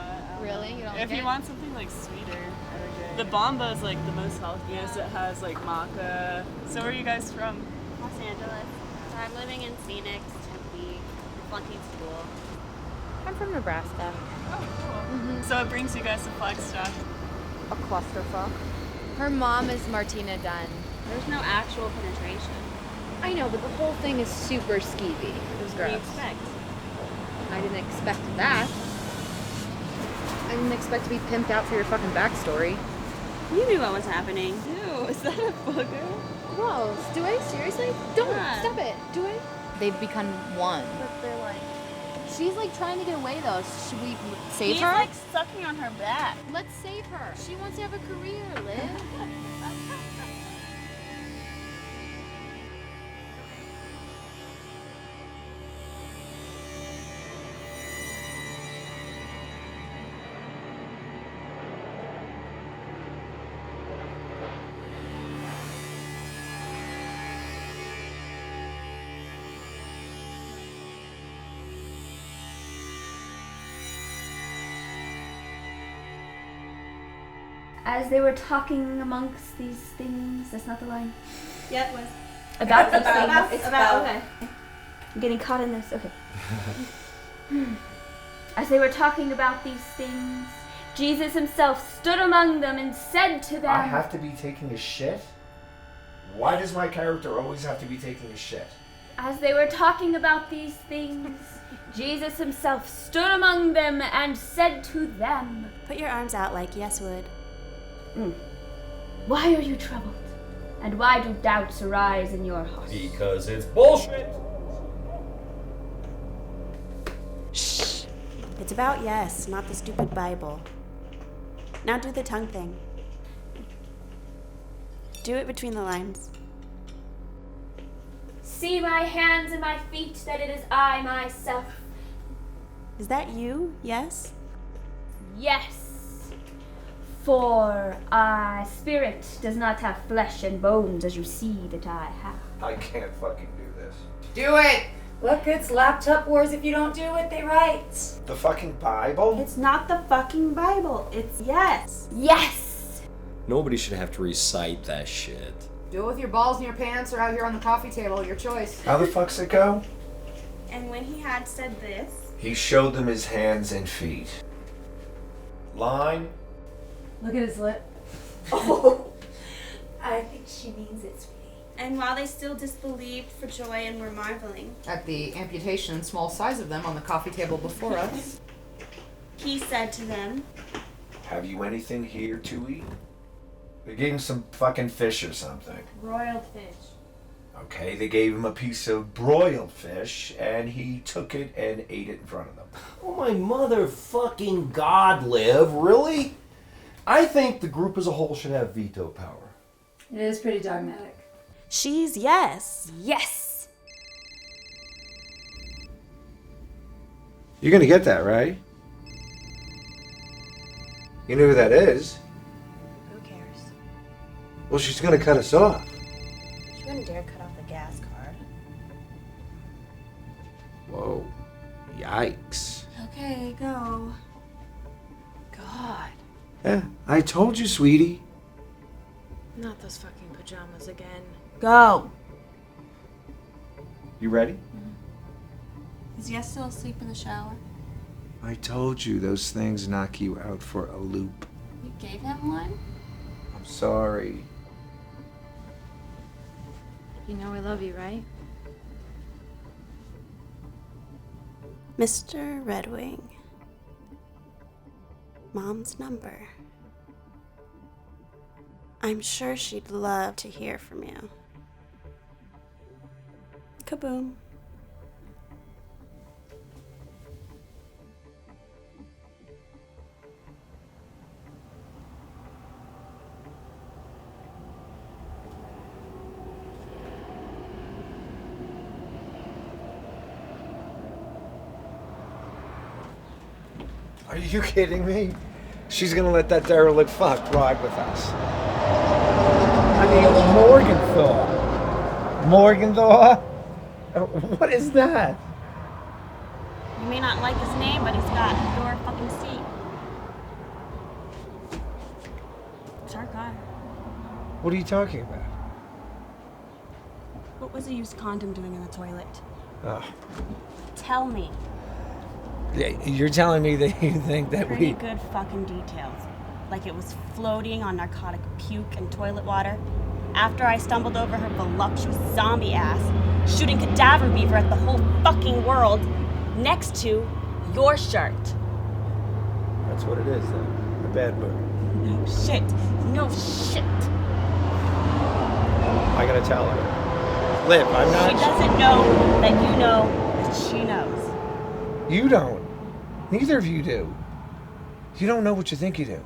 but Really? You don't like if it? you want something like sweeter, the Bomba is like the most healthiest. It has like maca. So where are you guys from? Los Angeles. So I'm living in Phoenix, Tempe, flunking school. I'm from Nebraska. Oh, cool. So it brings you guys to Flagstaff. A clusterfuck. Her mom is Martina Dunn. There's no actual penetration. I know, but the whole thing is super skeevy. It was What do you gross. expect? I didn't expect that. I didn't expect to be pimped out for your fucking backstory. You knew what was happening. Ew, is that a booger? Gross. Do I? Seriously? Don't. Yeah. Stop it. Do I? They've become one. But they're like... She's like trying to get away though. Should we save He's her? like sucking on her back. Let's save her. She wants to have a career, Liv. As they were talking amongst these things, that's not the line. Yeah, it was. About these things. It's about. Okay. I'm getting caught in this. Okay. As they were talking about these things, Jesus himself stood among them and said to them, I have to be taking a shit? Why does my character always have to be taking a shit? As they were talking about these things, Jesus himself stood among them and said to them, Put your arms out like yes would. Why are you troubled? And why do doubts arise in your hearts? Because it's bullshit! Shh. It's about yes, not the stupid Bible. Now do the tongue thing. Do it between the lines. See my hands and my feet, that it is I myself. Is that you? Yes? Yes. For spirit does not have flesh and bones as you see that I have. I can't fucking do this. Do it! Look, it's laptop wars. If you don't do it, they write. The fucking Bible? It's not the fucking Bible. It's yes. Yes! Nobody should have to recite that shit. Do it with your balls in your pants or out here on the coffee table. Your choice. How the fuck's it go? And when he had said this, He showed them his hands and feet. Line? Look at his lip. Oh, I think she means it, sweetie. and while they still disbelieved for joy and were marveling, At the amputation and small size of them on the coffee table before us. he said to them, Have you anything here to eat? They gave him some fucking fish or something. broiled fish. Okay, they gave him a piece of broiled fish, and he took it and ate it in front of them. Oh my motherfucking god, Liv, really? I think the group as a whole should have veto power. It is pretty dogmatic. She's yes. Yes! You're gonna get that, right? You know who that is? Who cares? Well, she's gonna cut us off. She wouldn't dare cut off the gas card. Whoa. Yikes. Okay, go. God. Yeah, I told you, sweetie. Not those fucking pajamas again. Go. You ready? Is Yes still asleep in the shower? I told you those things knock you out for a loop. You gave him one? I'm sorry. You know I love you, right? Mr. Redwing. Mom's number. I'm sure she'd love to hear from you. Kaboom. Are you kidding me? She's gonna let that derelict fuck ride with us. I mean, Morgenthau. Morgenthau? What is that? You may not like his name, but he's got your fucking seat. What are you talking about? What was a used condom doing in the toilet? Oh. Tell me. Yeah, you're telling me that you think that Pretty good fucking details. Like it was floating on narcotic puke and toilet water. After I stumbled over her voluptuous zombie ass, shooting cadaver beaver at the whole fucking world, next to your shirt. That's what it is, then. A bad mood. No shit. No shit. I gotta tell her. Liv, I'm not... She doesn't know that you know that she knows. You don't. Neither of you do. You don't know what you think you do.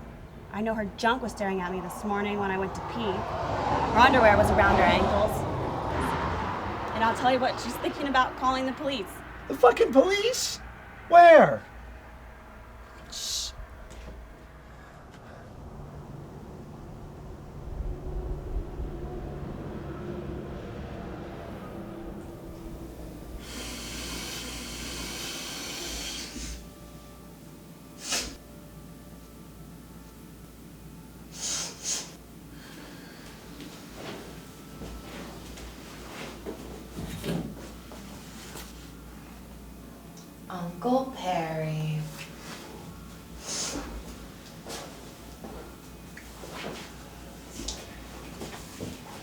I know her junk was staring at me this morning when I went to pee. Her underwear was around her ankles. And I'll tell you what, she's thinking about calling the police. The fucking police? Where? Shh. Uncle Perry.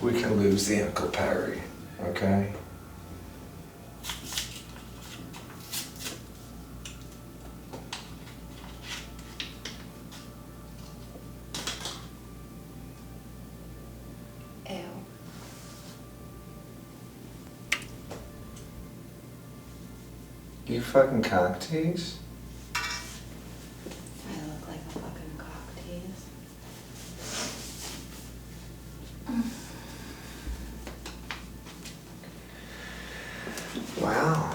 We can lose the Uncle Perry, okay? Ew. You fucking cock tease? I look like a fucking cock tease. Wow.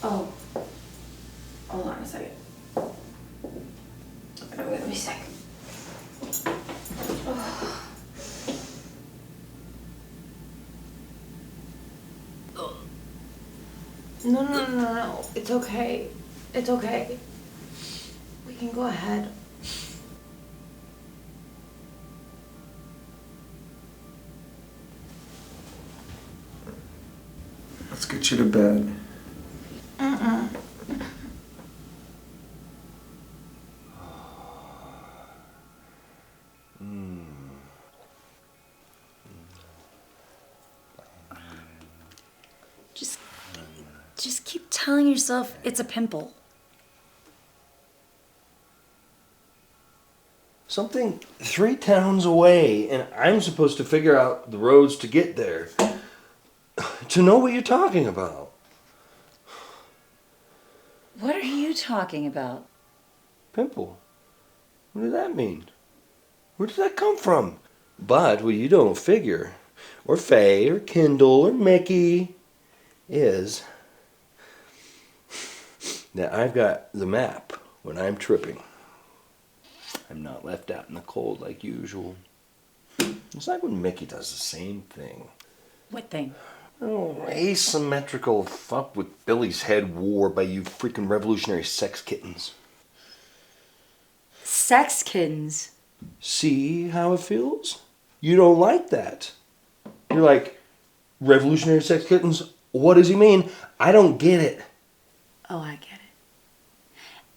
Oh. Hold on a second. I'm gonna be sick. No. It's okay. It's okay. We can go ahead. Let's get you to bed. Just keep telling yourself it's a pimple. Something 3 towns away, and I'm supposed to figure out the roads to get there. To know what you're talking about. What are you talking about? Pimple. What does that mean? Where did that come from? But what you don't figure, or Faye, or Kendall, or Mickey, is that I've got the map when I'm tripping. I'm not left out in the cold like usual. It's like when Mickey does the same thing. What thing? Oh, asymmetrical fuck with Billy's head wore by you freaking revolutionary sex kittens. Sex kittens. See how it feels? You don't like that. You're like, revolutionary sex kittens? What does he mean? I don't get it. Oh, I get it.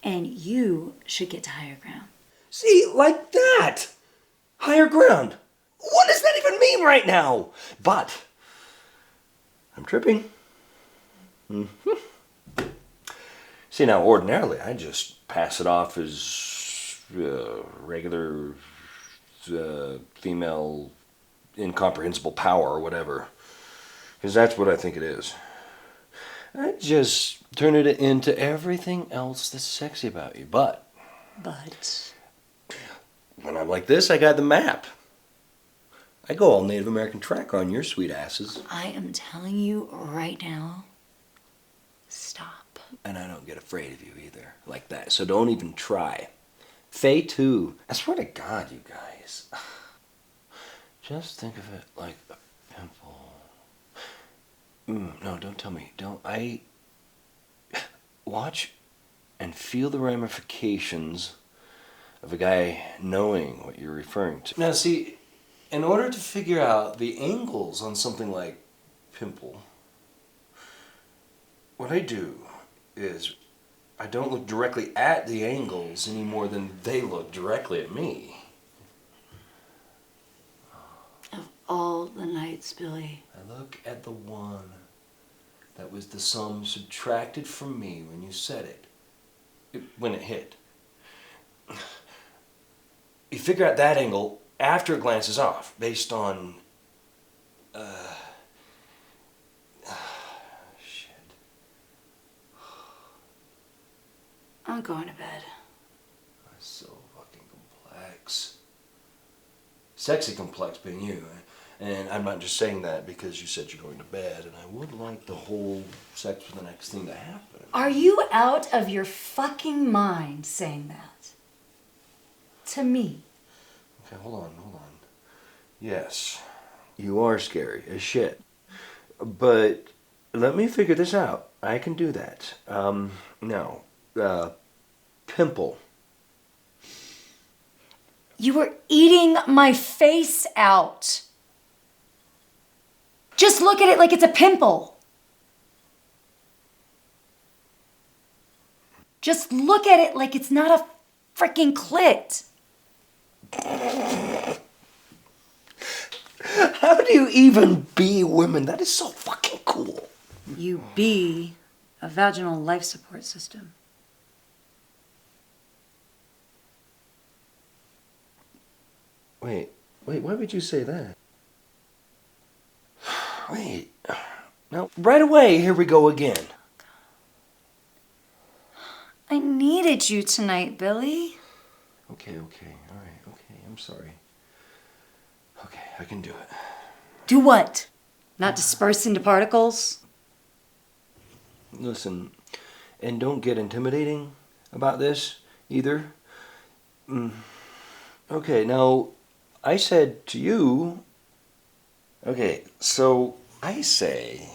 And you should get to higher ground. See, like that. Higher ground. What does that even mean right now? But I'm tripping. See, now ordinarily I just pass it off as regular female incomprehensible power or whatever. Because that's what I think it is. I just turn it into everything else that's sexy about you. But when I'm like this, I got the map. I go all Native American track on your sweet asses. I am telling you right now, stop. And I don't get afraid of you either, like that. So don't even try. Faye too. I swear to God, you guys. Just think of it like a pimple. No, don't tell me. watch and feel the ramifications of a guy knowing what you're referring to. Now see, in order to figure out the angles on something like pimple, what I do is I don't look directly at the angles any more than they look directly at me. Of all the nights, Billy. I look at the one that was the sum subtracted from me when you said it, when it hit. You figure out that angle after it glances off, based on, shit. I'm going to bed. That's so fucking complex. Sexy complex being you. And I'm not just saying that because you said you're going to bed, and I would like the whole sex for the next thing to happen. Are you out of your fucking mind saying that? To me. Okay, hold on. Yes, you are scary as shit. But let me figure this out. I can do that. Now, pimple. You were eating my face out. Just look at it like it's a pimple. Just look at it like it's not a freaking clit. How do you even be women? That is so fucking cool. You be a vaginal life support system. Wait, why would you say that? Wait. Now, right away, here we go again. I needed you tonight, Billy. Okay, all right, okay, I'm sorry. Okay, I can do it. Do what? Not disperse into particles? Listen, and don't get intimidating about this either. Okay, now, I said to you... Okay, so I say,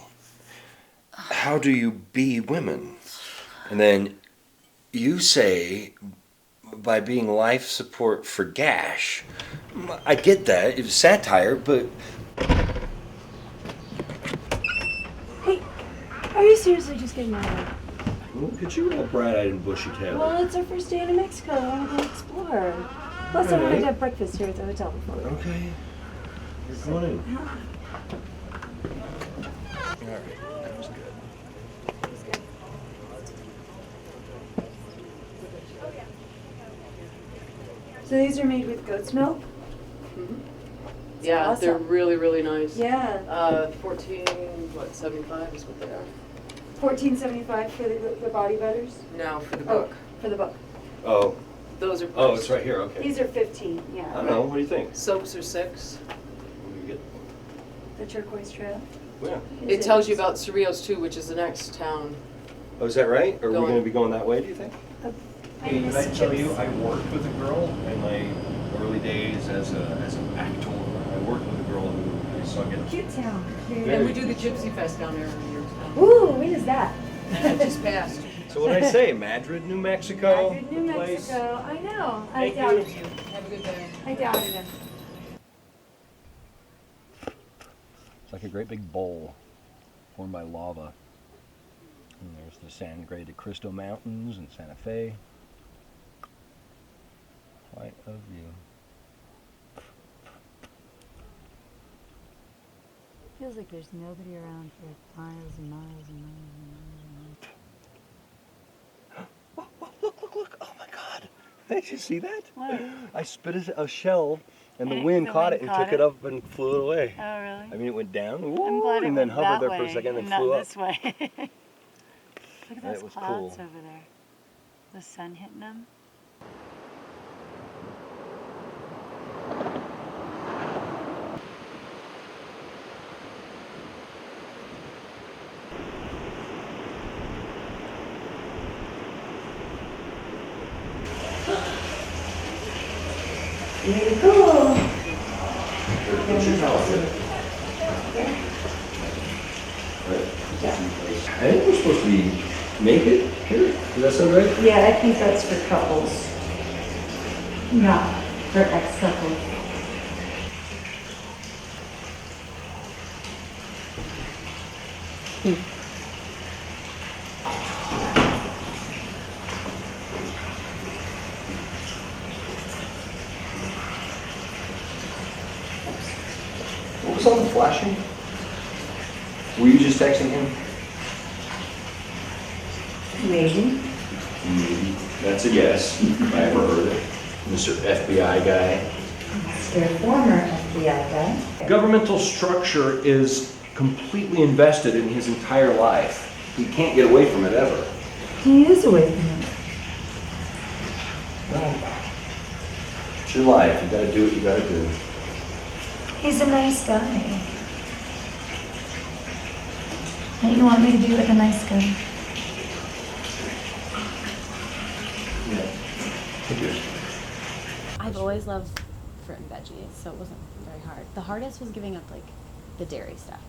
how do you be women? And then you say, by being life support for Gash. I get that, it's satire, but... Hey, are you seriously just getting married? Look at you, all bright-eyed and bushy-tailed. Well, it's our first day in Mexico. I want to go explore. Plus, I wanted to have breakfast here at the hotel before we went. Okay. You're going in. All right, that was good. So these are made with goat's milk? Yeah, awesome. they're really, really nice. Yeah. 75 is what they are. $14.75 for the body butters? No, for the book. For the book. Oh. Those are Oh, it's right here, okay. These are 15, I yeah. don't know, what do you think? Soaps are 6. What do you get? The turquoise trail. Yeah. It tells you about Cerrillos too, which is the next town. Oh, is that right? Are we Going. going to be going that way, do you think? Hey, did I tell you I worked with a girl in my early days as an actor? I worked with a girl who I saw get Cute town. And we do the Gypsy Fest down there every year. Ooh, when is that? It just passed. So what did I say? Madrid, New Mexico? Madrid, New the place? Mexico. I know. Thank I doubted you. you. Have a good day. I doubted him. It's like a great big bowl formed by lava. And there's the Sangre de Cristo Mountains in Santa Fe. Quite a view. Feels like there's nobody around for like miles and miles and miles and miles and miles. Look! Oh my God! Did you see that? What? I spit a shell, and the And wind the caught wind it and caught took it? it up and flew it away. Oh, really? I mean, it went down, I'm glad it and then went hovered that there way for a second, and and then flew not up. this way. Look at That those was clouds cool. over there. The sun hitting them. There you go. I think we're supposed to be Naked? Sure. Does that sound right? Yeah, I think that's for couples. Not for ex-couples. What was on the flashing? Were you just texting him? Maybe. Maybe. That's a yes. If I ever heard it. Mr. FBI guy. Mr. Former FBI guy. Governmental structure is completely invested in his entire life. He can't get away from it ever. He is away from it. Well, it's your life. You gotta do what you gotta do. He's a nice guy. Don't you want me to be like a nice guy? Yeah. I do. I've always loved fruit and veggies, so it wasn't very hard. The hardest was giving up like the dairy stuff,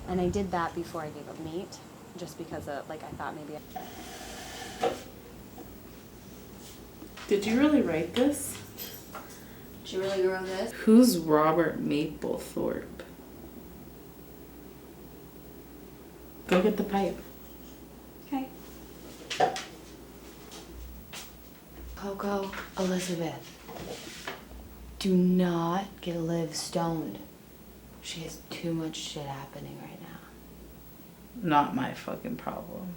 and I did that before I gave up meat, just because of like I thought maybe. Did you really write this? Did you really wrote this? Who's Robert Mapplethorpe? Go get the pipe. Okay. Coco, Elizabeth, do not get Liv stoned. She has too much shit happening right now. Not my fucking problem.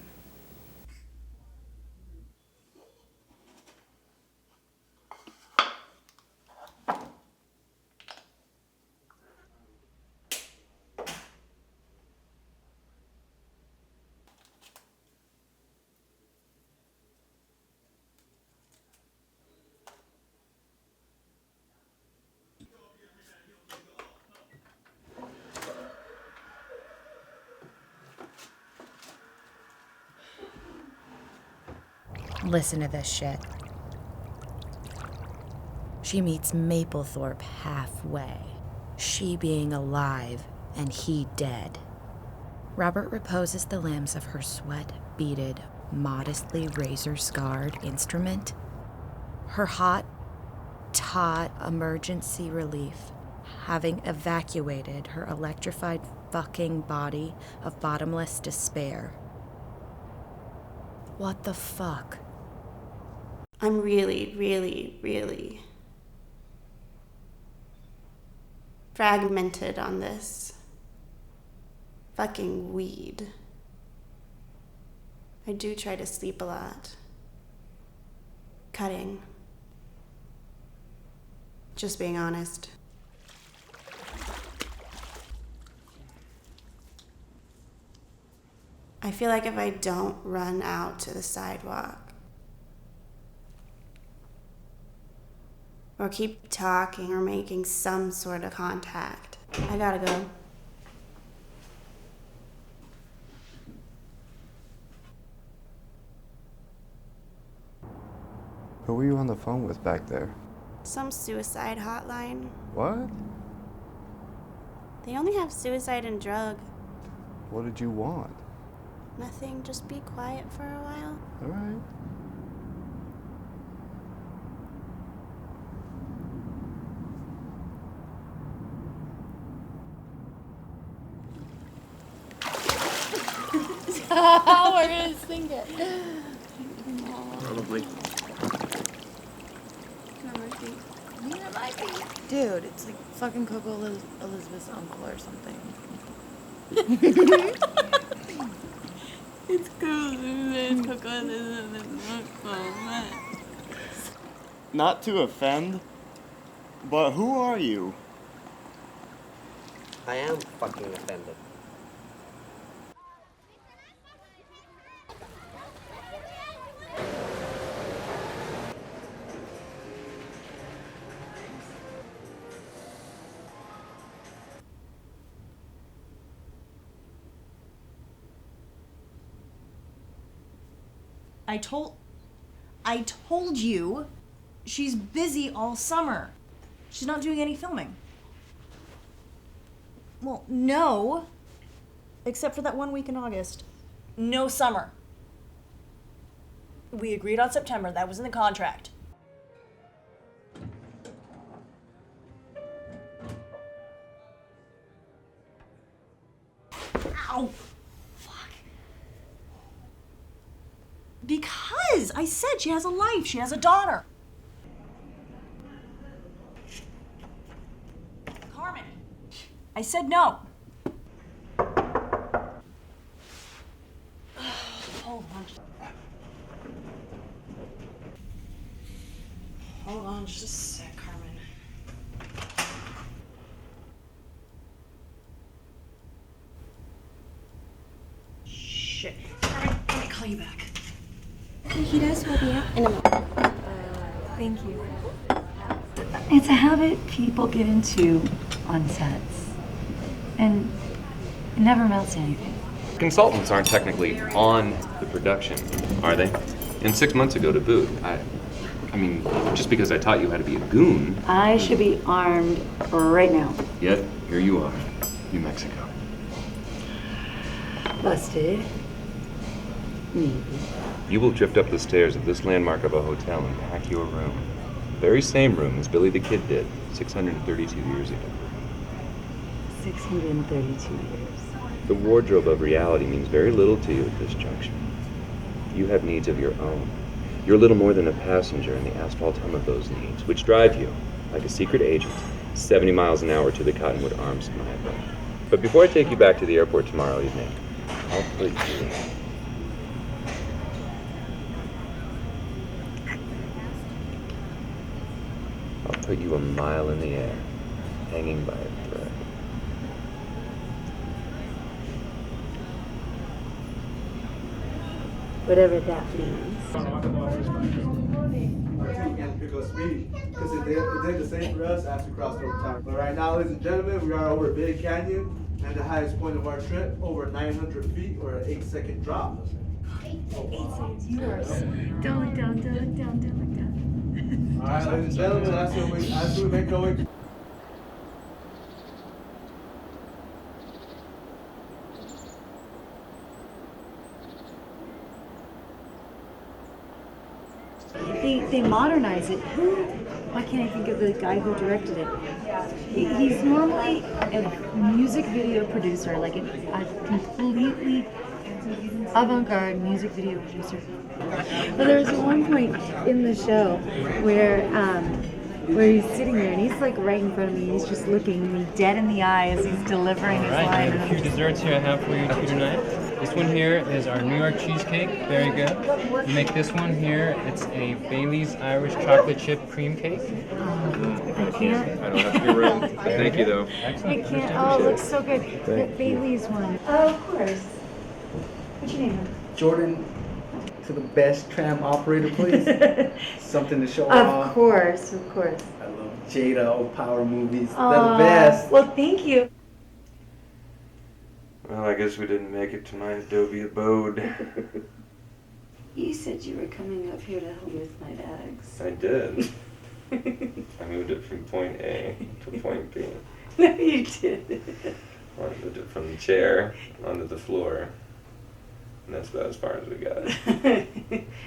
Listen to this shit. She meets Mapplethorpe halfway. She being alive and he dead. Robert reposes the limbs of her sweat-beaded, modestly razor-scarred instrument. Her hot, taut emergency relief, having evacuated her electrified fucking body of bottomless despair. What the fuck? I'm really, really, really fragmented on this fucking weed. I do try to sleep a lot. Cutting. Just being honest. I feel like if I don't run out to the sidewalk or keep talking or making some sort of contact, I gotta go. Who were you on the phone with back there? Some suicide hotline. What? They only have suicide and drug. What did you want? Nothing, just be quiet for a while. All right. We're gonna sing it. Probably. Dude, it's like fucking Coco Elizabeth's uncle or something. It's cool. Not to offend, but who are you? I am fucking offended. I told you she's busy all summer. She's not doing any filming. Well, no. Except for that 1 week in August. No summer. We agreed on September. That was in the contract. Ow! Fuck. Because I said she has a life. She has a daughter. Carmen. I said no. Hold on. Hold on just a sec, Carmen. Shit. Carmen, let me call you back. He does will be out in a moment. Thank you. It's a habit people get into on sets. And it never amounts to anything. Consultants aren't technically on the production, are they? And 6 months ago to boot, I mean, just because I taught you how to be a goon. I should be armed right now. Yet, here you are, New Mexico. Busted. Maybe. You will drift up the stairs of this landmark of a hotel and pack your room. The very same room as Billy the Kid did 632 years ago. 632 years. The wardrobe of reality means very little to you at this junction. You have needs of your own. You're little more than a passenger in the asphalt hum of those needs, which drive you, like a secret agent, 70 miles an hour to the Cottonwood Arms in my abode. But before I take you back to the airport tomorrow evening, I'll put you... I'll put you a mile in the air, hanging by a thread. Whatever that means. Pick up speed because it did the same for us after we crossed over time. But right now, ladies and gentlemen, we are over Big Canyon and the highest point of our trip, over 900 feet or an 8-second drop. 8 seconds. You are down. All right, ladies and gentlemen, as we make our way. They modernize it. Why can't I think of the guy who directed it? He's normally a music video producer, like a completely avant-garde music video producer. But there was one point in the show where he's sitting there and he's like right in front of me. He's just looking me dead in the eye as he's delivering his line. I have a few desserts here I have for you tonight. This one here is our New York cheesecake, very good. You make this one here, it's a Bailey's Irish chocolate chip cream cake. I can't. I don't have to be around. Thank you, though. I can't. Oh, it looks so good. The Bailey's one. Oh, of course. What's your name? Jordan, to the best tram operator, please. Something to show Of off. course. I love Jada, old power movies. Aw, They're the best. Well, thank you. Well, I guess we didn't make it to my Adobe abode. You said you were coming up here to help with my bags. I did. I moved it from point A to point B. No, you didn't. I moved it from the chair onto the floor. And that's about as far as we got.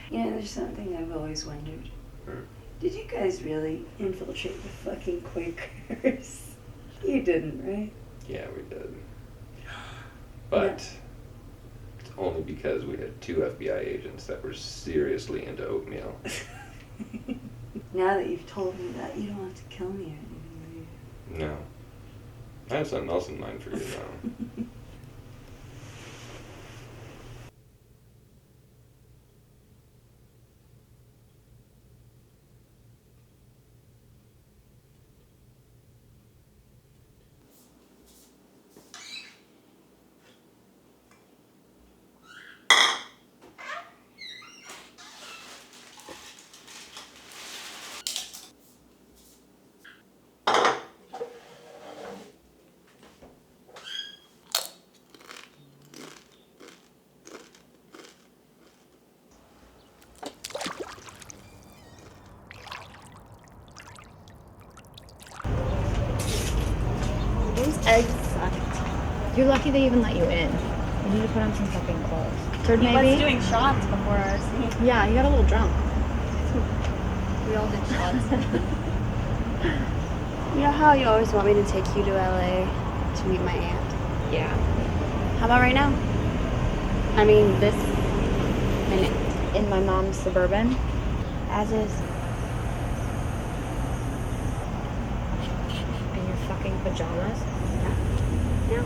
You know, there's something I've always wondered. Hmm. Did you guys really infiltrate the fucking Quakers? You didn't, right? Yeah, we did. But it's only because we had 2 FBI agents that were seriously into oatmeal. Now that you've told me that, you don't want to kill me or anything, do you? No. I have something else in mind for you, though. Those eggs sucked. You're lucky they even let you in. You need to put on some fucking clothes. He Maybe? was doing shots before our scene. Yeah, he got a little drunk. We all did shots. You know how you always want me to take you to LA to meet my aunt? Yeah. How about right now? I mean, this minute. In my mom's Suburban? As is. In your fucking pajamas? Yeah.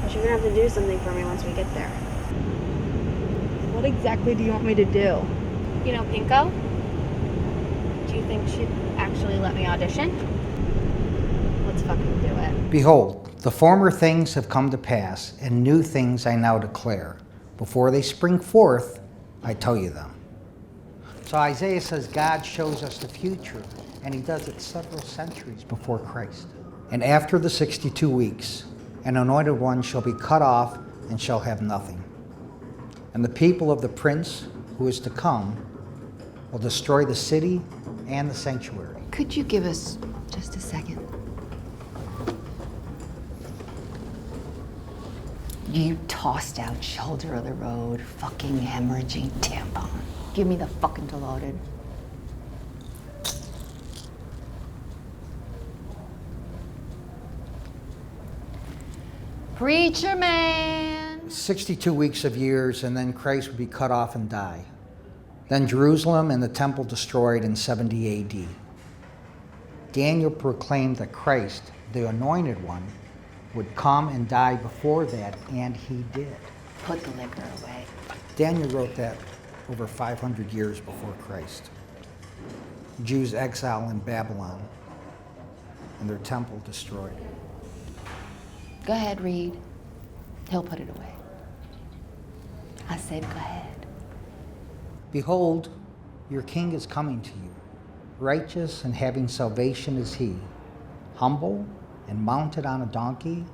But you're gonna have to do something for me once we get there. What exactly do you want me to do? You know Pinko? Do you think she'd actually let me audition? Let's fucking do it. Behold, the former things have come to pass, and new things I now declare. Before they spring forth, I tell you them. So Isaiah says God shows us the future, and he does it several centuries before Christ. And after the 62 weeks, an anointed one shall be cut off and shall have nothing. And the people of the prince who is to come will destroy the city and the sanctuary. Could you give us just a second? You tossed out shoulder of the road, fucking hemorrhaging tampon. Give me the fucking dilaudid. Preacher man! 62 weeks of years, and then Christ would be cut off and die. Then Jerusalem and the temple destroyed in 70 AD. Daniel proclaimed that Christ, the anointed one, would come and die before that, and he did. Put the liquor away. Daniel wrote that over 500 years before Christ. Jews exiled in Babylon and their temple destroyed. Go ahead, Reed. He'll put it away. I said go ahead. Behold, your king is coming to you. Righteous and having salvation is he, humble and mounted on a donkey,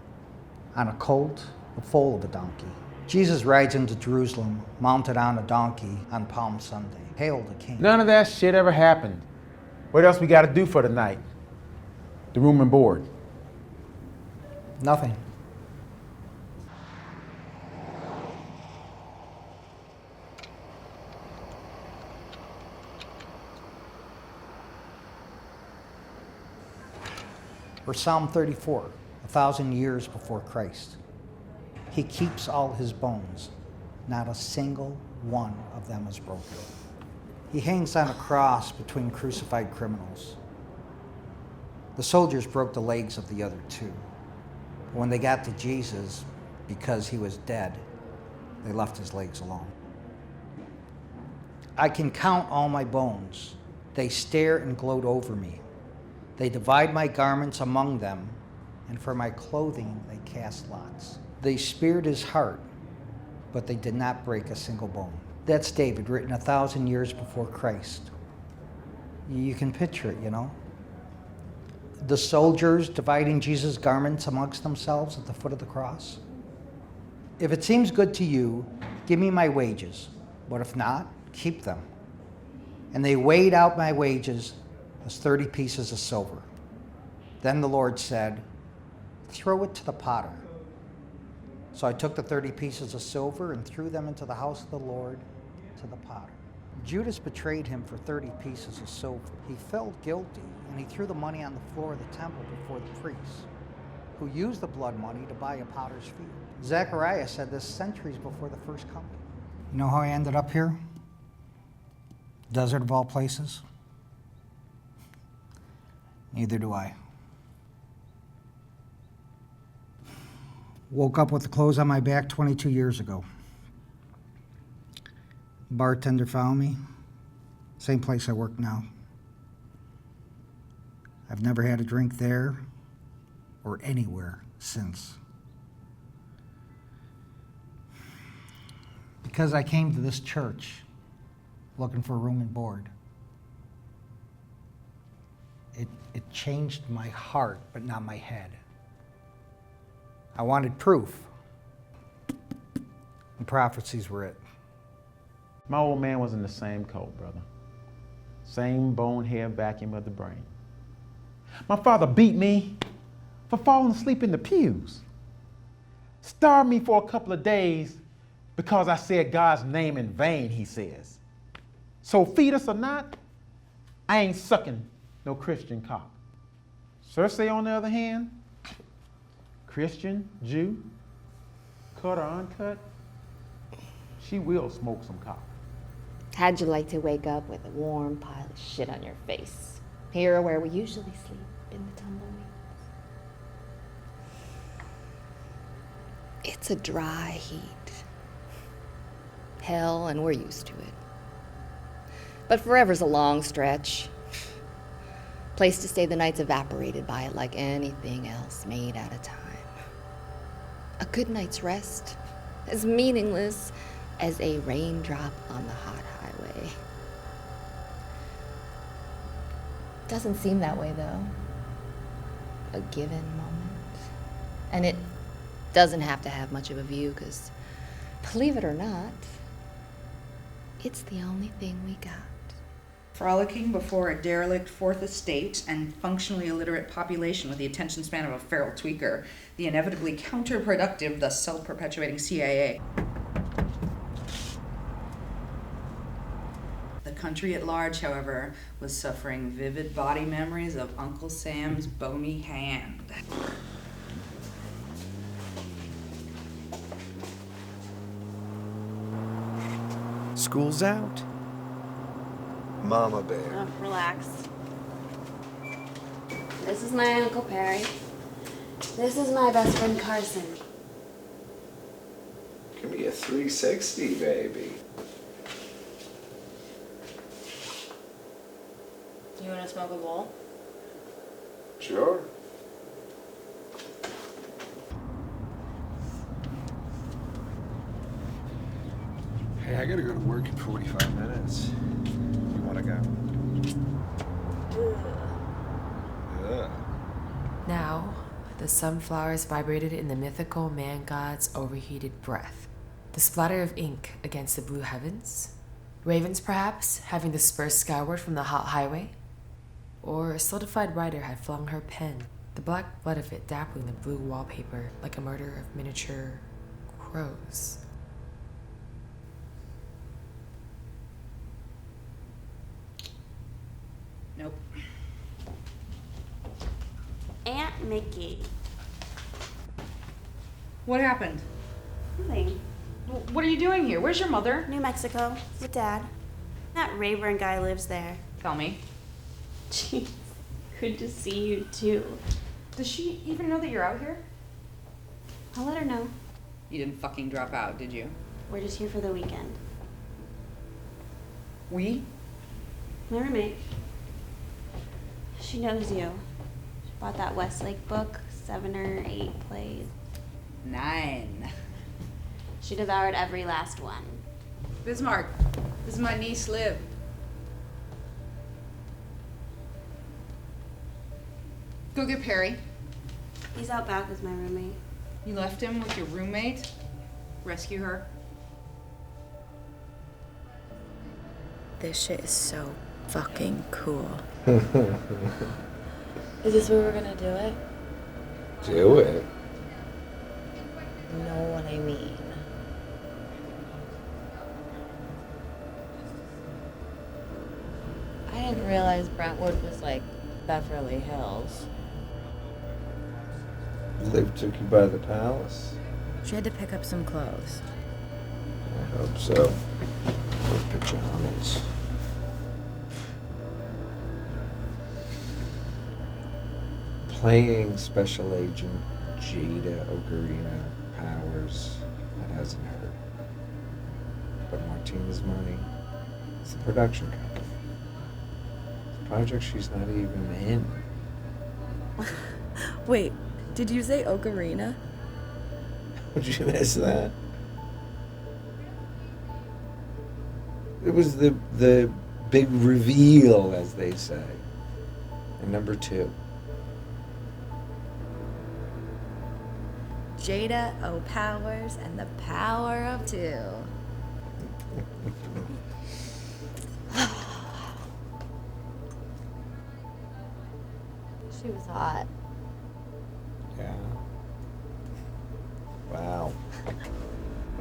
on a colt, the foal of a donkey. Jesus rides into Jerusalem, mounted on a donkey on Palm Sunday. Hail the king. None of that shit ever happened. What else we got to do for the night? The room and board. Nothing. Or Psalm 34, 1,000 years before Christ. He keeps all his bones. Not a single one of them is broken. He hangs on a cross between crucified criminals. The soldiers broke the legs of the other two. When they got to Jesus, because he was dead, they left his legs alone. I can count all my bones. They stare and gloat over me. They divide my garments among them, and for my clothing they cast lots. They speared his heart, but they did not break a single bone. That's David, written 1,000 years before Christ. You can picture it, you know? The soldiers dividing Jesus' garments amongst themselves at the foot of the cross. If it seems good to you, give me my wages, but if not, keep them. And they weighed out my wages as 30 pieces of silver. Then the Lord said, throw it to the potter. So I took the 30 pieces of silver and threw them into the house of the Lord to the potter. Judas betrayed him for 30 pieces of silver. He felt guilty, and he threw the money on the floor of the temple before the priests, who used the blood money to buy a potter's field. Zechariah said this centuries before the first coming. You know how I ended up here? Desert of all places? Neither do I. Woke up with the clothes on my back 22 years ago. Bartender found me. Same place I work now. I've never had a drink there or anywhere since. Because I came to this church looking for room and board. It changed my heart, but not my head. I wanted proof. And prophecies were it. My old man was in the same coat, brother. Same bonehead vacuum of the brain. My father beat me for falling asleep in the pews. Starve me for a couple of days because I said God's name in vain, he says. So feed us or not, I ain't sucking no Christian cock. Cersei, on the other hand, Christian, Jew, cut or uncut, she will smoke some cock. How'd you like to wake up with a warm pile of shit on your face? Here where we usually sleep, in the tumbleweeds. It's a dry heat. Hell, and we're used to it. But forever's a long stretch. Place to stay the night's evaporated by it like anything else made out of time. A good night's rest, as meaningless as a raindrop on the hot highway. Doesn't seem that way, though. A given moment. And it doesn't have to have much of a view, because, believe it or not, it's the only thing we got. Frolicking before a derelict fourth estate and functionally illiterate population with the attention span of a feral tweaker, the inevitably counterproductive, thus self-perpetuating CIA. The country at large, however, was suffering vivid body memories of Uncle Sam's bony hand. School's out. Mama Bear. Oh, relax. This is my Uncle Perry. This is my best friend Carson. Give me a 360, baby. You wanna smoke a bowl? Sure. Hey, I gotta go to work in 45 minutes. You wanna go? Ugh. Now, the sunflowers vibrated in the mythical man-god's overheated breath. The splatter of ink against the blue heavens. Ravens, perhaps, having dispersed skyward from the hot highway. Or a solidified writer had flung her pen, the black blood of it dappling the blue wallpaper like a murder of miniature crows. Nope. Aunt Mickey. What happened? Nothing. What are you doing here? Where's your mother? New Mexico, with Dad. That Rayburn guy lives there. Tell me. Jeez, good to see you too. Does she even know that you're out here? I'll let her know. You didn't fucking drop out, did you? We're just here for the weekend. We? My roommate. She knows you. She bought that Westlake book, 7 or 8 plays. 9. She devoured every last one. Bismarck, this is my niece Liv. Go get Perry. He's out back with my roommate. You left him with your roommate? Rescue her? This shit is so fucking cool. Is this where we're gonna do it? Do it. You know what I mean. I didn't realize Brentwood was like Beverly Hills. Liv took you by the palace. She had to pick up some clothes. I hope so. Or pajamas. Playing Special Agent Jada Ocarina Powers. That hasn't hurt. But Martina's money. It's the production company. It's a project she's not even in. Wait, did you say ocarina? Would you miss that? It was the big reveal, as they say. And number 2. Jada O. Powers and the power of 2. She was hot. Yeah. Wow.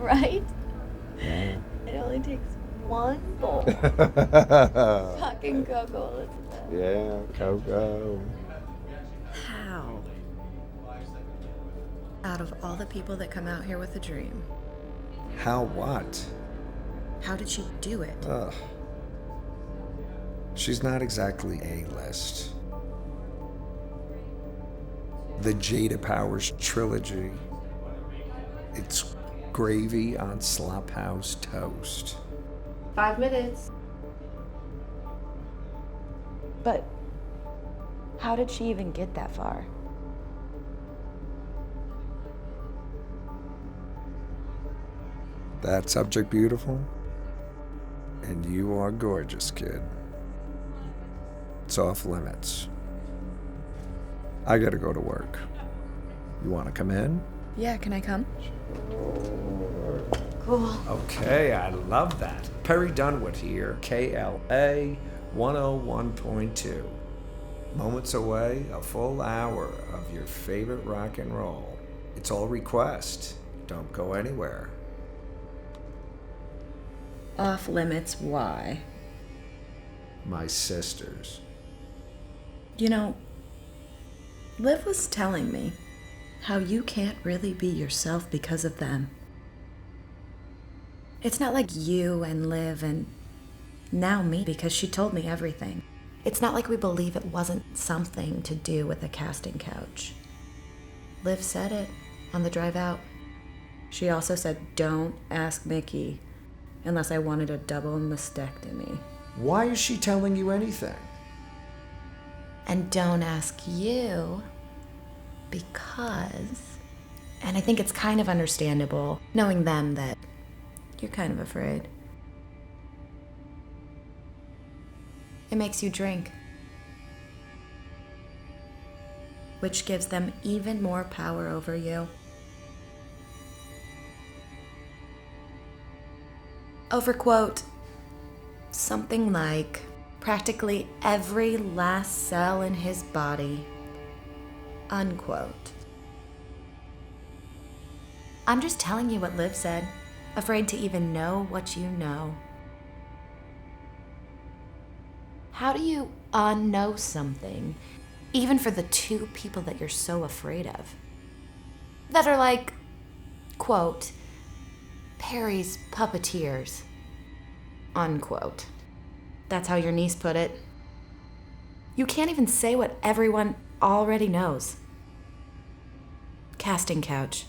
right? Yeah. It only takes one bowl. Fucking Coco Elizabeth. Yeah, Coco. How? Out of all the people that come out here with a dream, How what? how did she do it? Ugh. She's not exactly A-list. The Jada Powers trilogy. It's gravy on Slophouse toast. 5 minutes. But how did she even get that far? That subject beautiful? And you are gorgeous, kid. It's off limits. I gotta go to work. You wanna come in? Yeah, can I come? Cool. Okay, I love that. Perry Dunwood here, KLA 101.2. Moments away, a full hour of your favorite rock and roll. It's all request. Don't go anywhere. Off limits, why? My sisters. You know, Liv was telling me how you can't really be yourself because of them. It's not like you and Liv and now me, because she told me everything. It's not like we believe it wasn't something to do with a casting couch. Liv said it on the drive out. She also said, don't ask Mickey unless I wanted a double mastectomy. Why is she telling you anything? And don't ask you because, and I think it's kind of understandable knowing them that you're kind of afraid. It makes you drink, which gives them even more power over you. Over, quote, something like practically every last cell in his body, unquote. I'm just telling you what Liv said, afraid to even know what you know. How do you unknow something, even for the two people that you're so afraid of? That are like, quote, Perry's puppeteers, unquote. That's how your niece put it. You can't even say what everyone already knows. Casting couch.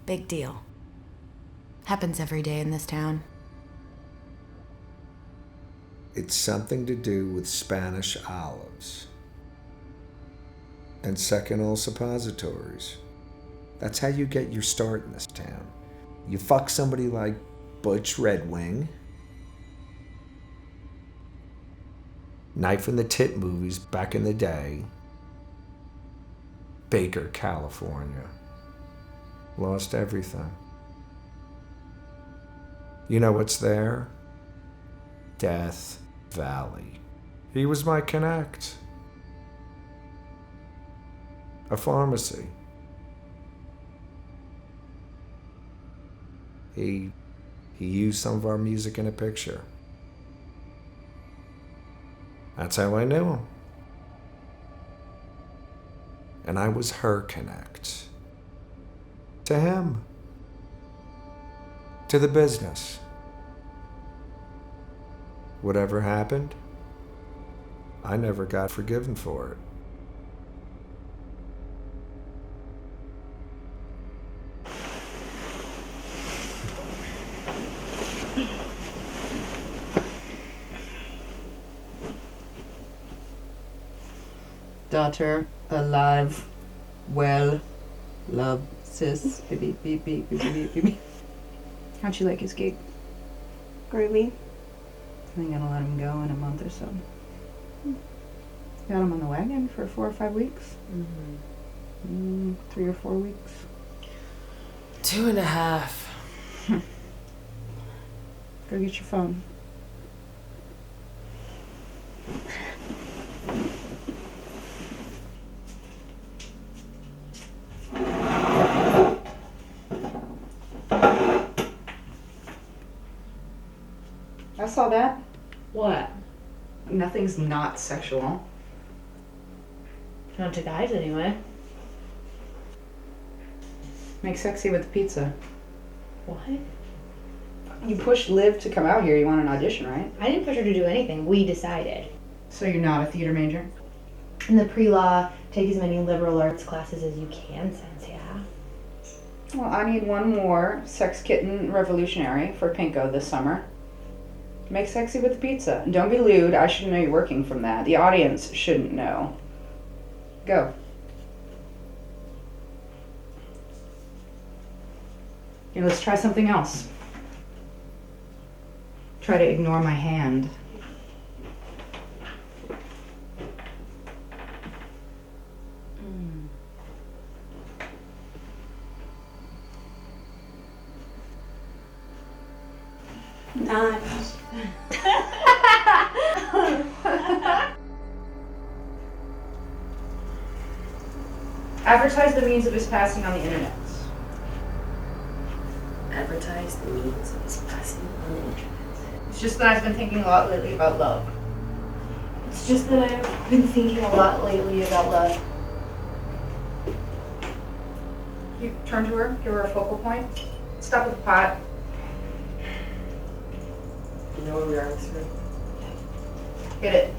Big deal. Happens every day in this town. It's something to do with Spanish olives and second-old suppositories. That's how you get your start in this town. You fuck somebody like Butch Red Wing, Knife in the Tit movies back in the day, Baker, California. Lost everything. You know what's there? Death Valley. He was my connect. A pharmacy. He used some of our music in a picture. That's how I knew him. And I was her connect. To him. To the business. Whatever happened, I never got forgiven for it. Daughter, alive, well, love, sis, baby, baby, baby, baby. How'd you like his gig? Groovy. I think I'm gonna let him go in a month or so. Got him on the wagon for 4 or 5 weeks. 3 or 4 weeks. 2.5. Go get your phone. I saw that. What? Nothing's not sexual. Not to guys, anyway. Make sexy with the pizza. What? You pushed Liv to come out here. You want an audition, right? I didn't push her to do anything. We decided. So you're not a theater major? In the pre-law, take as many liberal arts classes as you can sense, yeah. Well, I need one more sex kitten revolutionary for Pinko this summer. Make sexy with the pizza. And don't be lewd. I should know you're working from that. The audience shouldn't know. Go. Here, let's try something else. Try to ignore my hand. Nice. Advertise the means of his passing on the internet. Advertise the means of his passing on the internet. It's just that I've been thinking a lot lately about love. It's just that I've been thinking a lot lately about love. You turn to her, give her a focal point. Stop with the pot. You know where we are in this room? Hit it.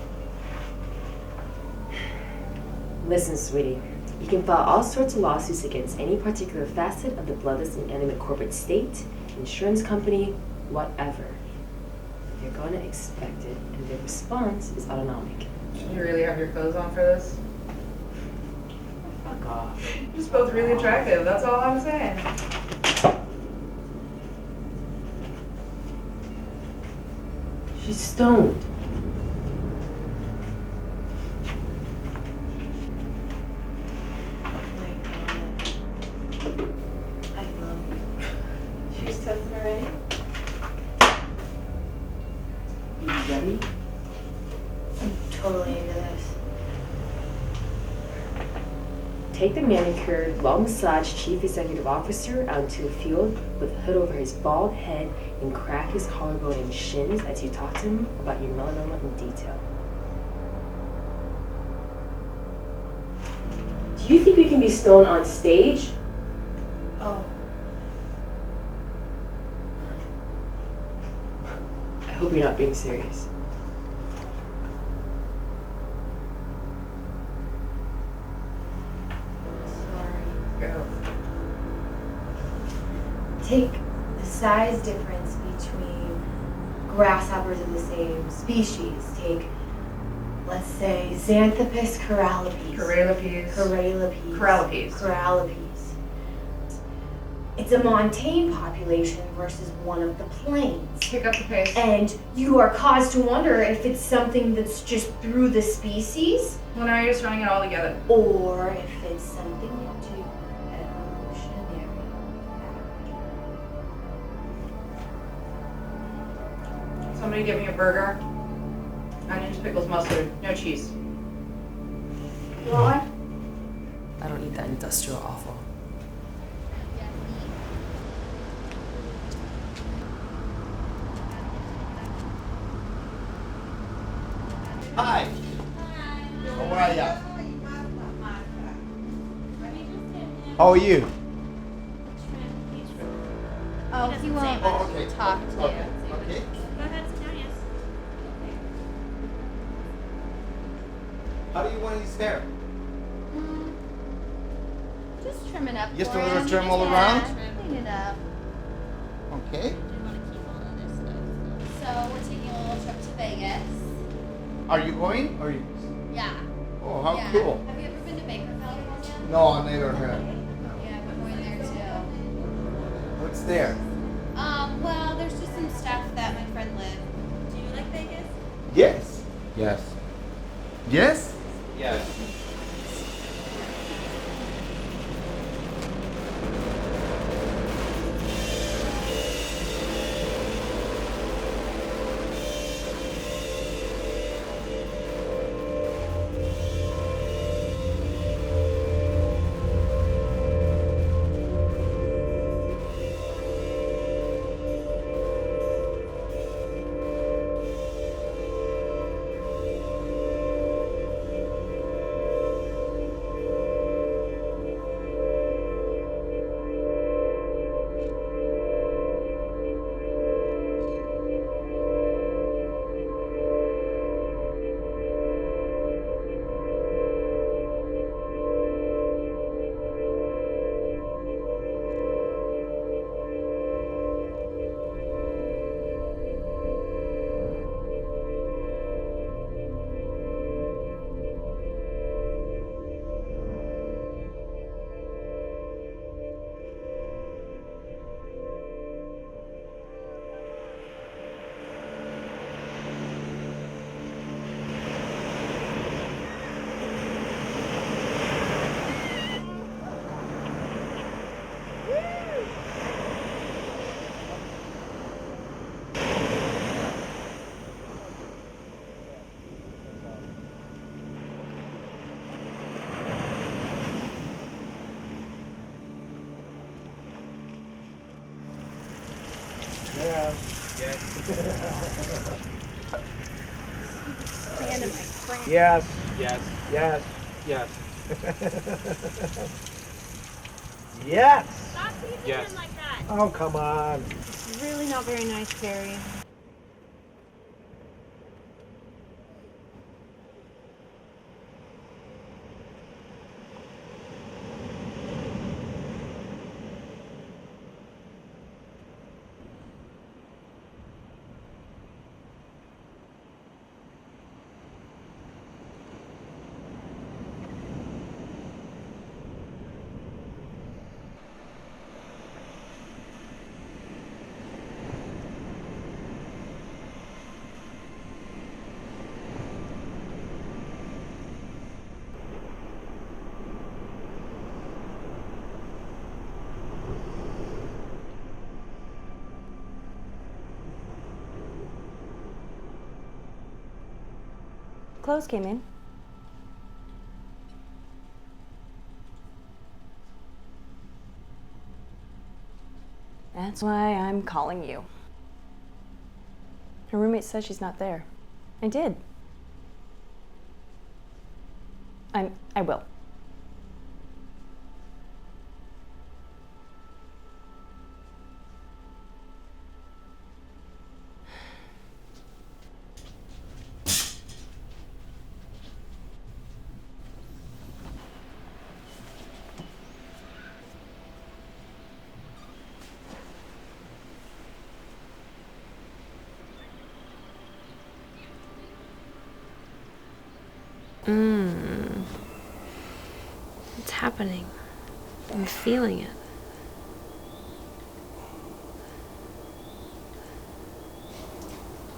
Listen, sweetie. You can file all sorts of lawsuits against any particular facet of the bloodless and inanimate corporate state, insurance company, whatever. They're going to expect it, and their response is autonomic. Should you really have your clothes on for this? Fuck off. You're just both really attractive, that's all I'm saying. She's stoned. I love you. She's testing already? You ready? I'm totally into this. Take the manicured, well-massaged chief executive officer out into a field with a hood over his bald head and crack his collarbone and shins as you talk to him about your melanoma in detail. Do you think we can be stoned on stage? Oh. I hope you're not being serious. Go. Take the size difference between grasshoppers of the same species. Take, let's say, Xanthopus corallipes. Corallipes. It's a montane population versus one of the plains. Pick up the pace. And you are caused to wonder if it's something that's just through the species. Well, now you're just running it all together. Or if it's something you do evolutionary. Somebody give me a burger. Onions, pickles, mustard. No cheese. You want one? I don't need that industrial offal. Hi. How are ya? How are you? Oh, he won't okay. talk to you. Okay. Go ahead, sit down, yes. How do you want his hair? Just trim it up. Just for a little him. trim all Yeah, around? Clean it up. Okay. So we're taking a little trip to Vegas. Are you going? Or you? Yeah. Oh, how Yeah. cool. Have you ever been to Baker, California? No, I never heard. Yeah, we're going there too. What's there? Well, there's just some stuff that my friend lived. Do you like Vegas? Yes. Yes. Yes? Yes. Stand in my cramp. Yes. Yes. Yes. Yes. Yes. Stop teasing Yes. him like that. Oh, come on. It's really not very nice, Perry. Clothes came in. That's why I'm calling you. Her roommate says she's not there. I did. I will. It's happening. I'm feeling it.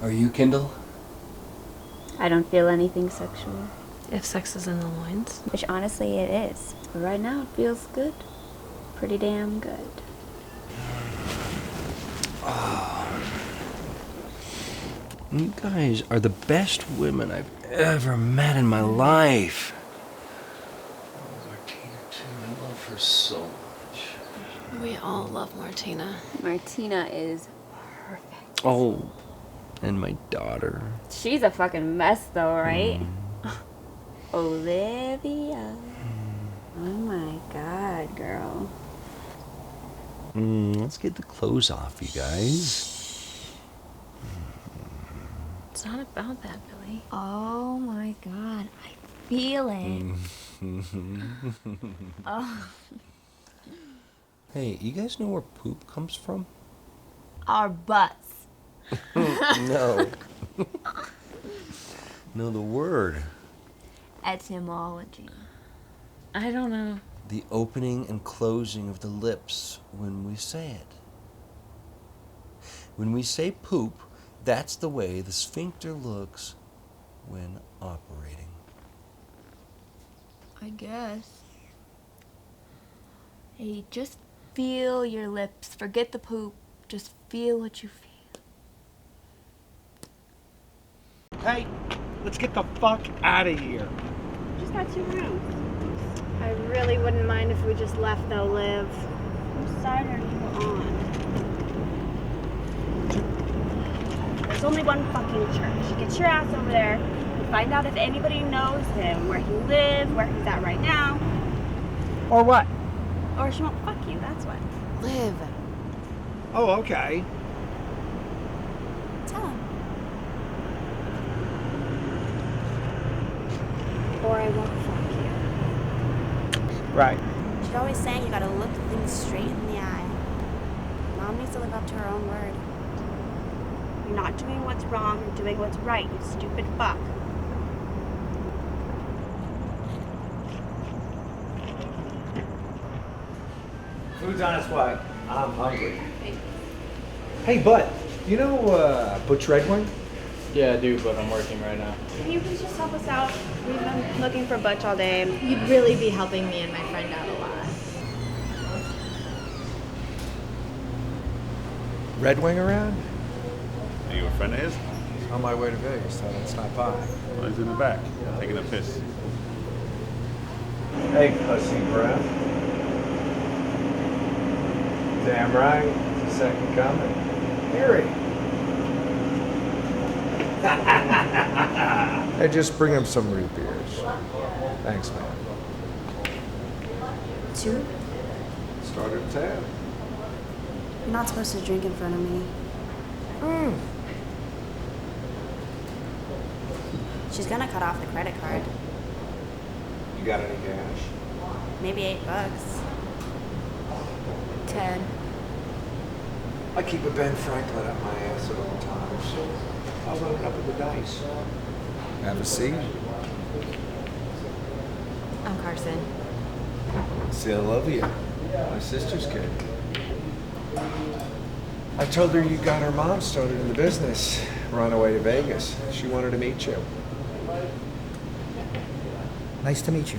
Are you Kendall? I don't feel anything sexual. If sex is in the loins. Which honestly it is. But right now it feels good. Pretty damn good. You guys are the best women I've ever met in my life. Martina, too. I love her so much. We all love Martina. Martina is perfect. Oh, and my daughter. She's a fucking mess though, right? Olivia. Oh my god, girl. Let's get the clothes off, you guys. It's not about that, Billy. Oh my god, I feel it. Oh. Hey, you guys know where poop comes from? Our butts. No. No, the word. Etymology. I don't know. The opening and closing of the lips when we say it. When we say poop, that's the way the sphincter looks when operating. I guess. Hey, just feel your lips. Forget the poop. Just feel what you feel. Hey, let's get the fuck out of here. Just got 2 rooms. I really wouldn't mind if we just left though, Liv. Which side are you on? There's only one fucking church. Get your ass over there and find out if anybody knows him, where he lives, where he's at right now. Or what? Or she won't fuck you, that's what. Liv. Oh, okay. Tell him. Or I won't fuck you. Right. She's always saying you gotta look things straight in the eye. Mom needs to live up to her own word. You're not doing what's wrong, you're doing what's right, you stupid fuck. Food's on its way. I'm hungry. Hey, Bud, you know Butch Redwing? Yeah, I do, but I'm working right now. Can you please just help us out? We've been looking for Butch all day. You'd really be helping me and my friend out a lot. Redwing around? Are you a friend of his? On my way to Vegas, thought I'd stop by. Well, he's in the back, taking a piss. Hey, pussy breath. Damn right, it's the second coming. Harry. Hey, just bring him some root beers. Thanks, man. 2? Start at 10. You're not supposed to drink in front of me. She's gonna cut off the credit card. You got any cash? Maybe $8. 10. I keep a Ben Franklin up my ass at all times, so I'll load it up with the dice. Have a seat. I'm Carson. See, I love you. My sister's kid. I told her you got her mom started in the business, run away to Vegas. She wanted to meet you. Nice to meet you.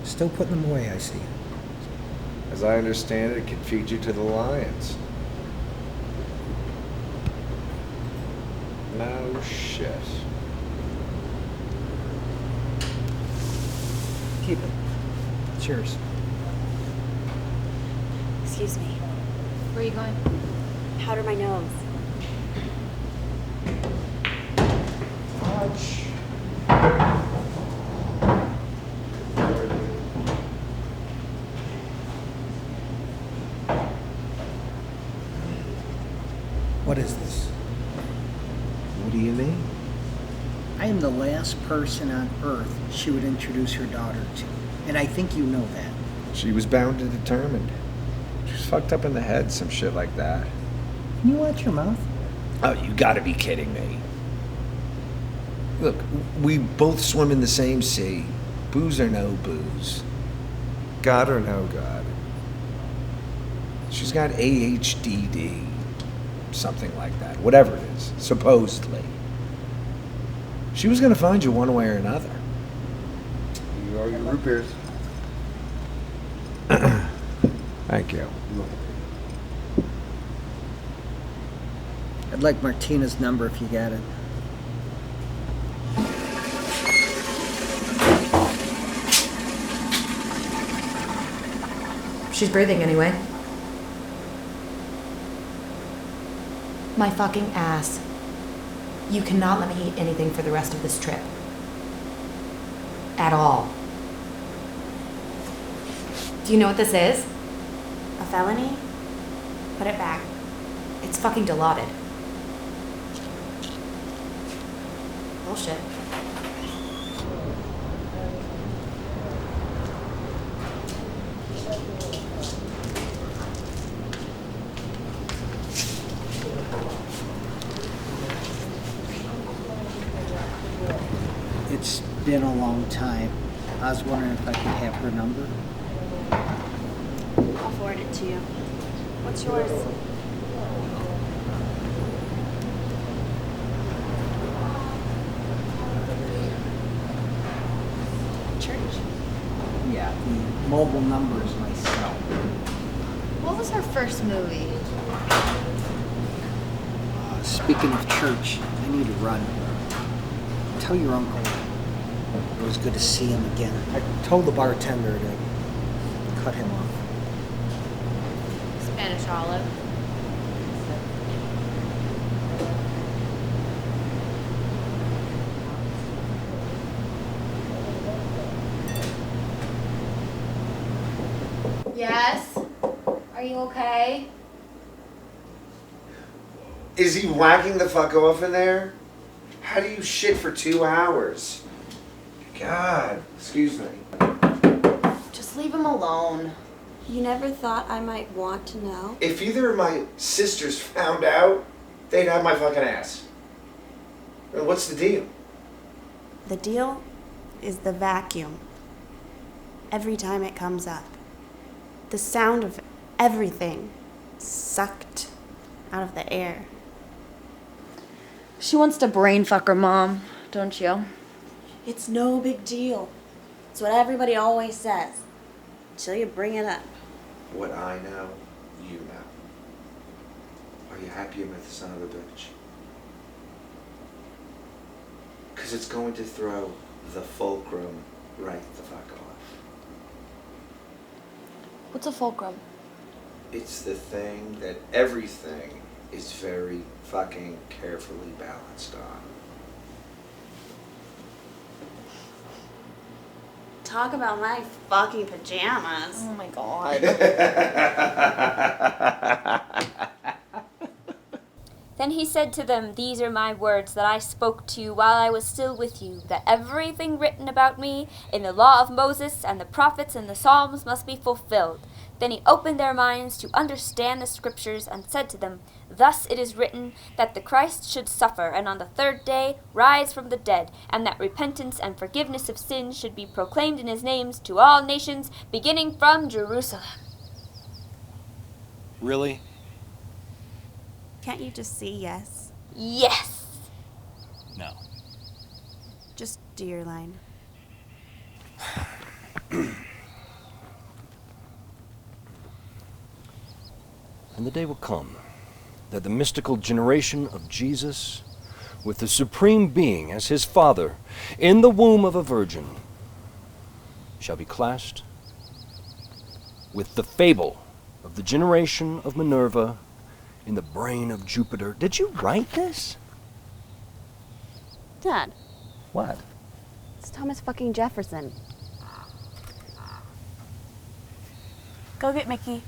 Still putting them away, I see. As I understand it, it can feed you to the lions. No shit. Keep it. Cheers. Excuse me. Where are you going? Powder my nose. What is this? What do you mean? I am the last person on earth she would introduce her daughter to. And I think you know that. She was bound and determined. She was fucked up in the head, some shit like that. Can you watch your mouth? Oh, you gotta be kidding me. Look, we both swim in the same sea. Booze or no booze. God or no God. She's got AHDD. Something like that. Whatever it is, supposedly. She was gonna find you one way or another. You are your root beers. Thank you. I'd like Martina's number if you got it. She's breathing anyway. My fucking ass. You cannot let me eat anything for the rest of this trip. At all. Do you know what this is? A felony? Put it back. It's fucking dilaudid. Bullshit. It's been a long time. I was wondering if I could have her number. I'll forward it to you. What's yours? Church. Yeah, the mobile number is my cell. What was her first movie? Speaking of church, I need to run. Tell your uncle it was good to see him again. I told the bartender to cut him off. Spanish olive. Yes? Are you okay? Is he whacking the fuck off in there? How do you shit for 2 hours? God, excuse me. Just leave him alone. You never thought I might want to know? If either of my sisters found out, they'd have my fucking ass. And what's the deal? The deal is the vacuum. Every time it comes up. The sound of everything sucked out of the air. She wants to brain fuck her mom, don't you? It's no big deal. It's what everybody always says. Until you bring it up. What I know, you know. Are you happy with the son of a bitch? Because it's going to throw the fulcrum right the fuck off. What's a fulcrum? It's the thing that everything is very fucking carefully balanced on. Talk about my fucking pajamas. Oh my god. Then he said to them, "These are my words that I spoke to you while I was still with you, that everything written about me in the law of Moses and the prophets and the Psalms must be fulfilled." Then he opened their minds to understand the scriptures and said to them, "Thus it is written that the Christ should suffer and on the third day rise from the dead, and that repentance and forgiveness of sins should be proclaimed in his name to all nations, beginning from Jerusalem." Really? Can't you just say yes? Yes! No. Just do your line. And the day will come that the mystical generation of Jesus, with the Supreme Being as his Father, in the womb of a virgin, shall be classed with the fable of the generation of Minerva in the brain of Jupiter. Did you write this? Dad, What? it's Thomas fucking Jefferson. Go get Mickey.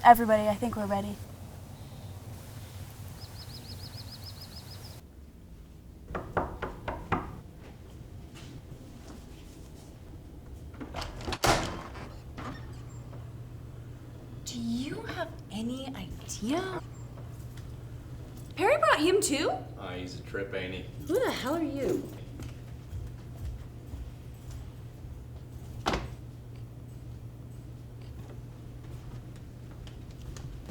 Everybody, I think we're ready. Do you have any idea? Perry brought him too? He's a trip, ain't he? Who the hell are you?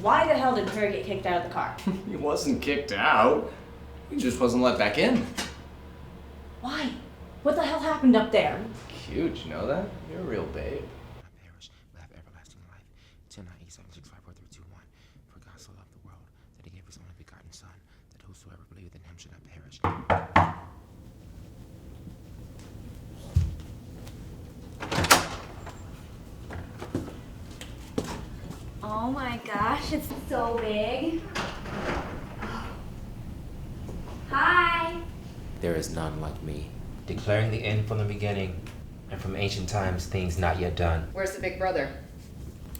Why the hell did Perry get kicked out of the car? He wasn't kicked out. He just wasn't let back in. Why? What the hell happened up there? Cute, you know that? You're a real babe. For God so loved the world that he gave his only begotten Son, that whosoever believeth in him should not perish. Oh my gosh, it's so big. Hi! There is none like me, declaring the end from the beginning, and from ancient times things not yet done. Where's the big brother?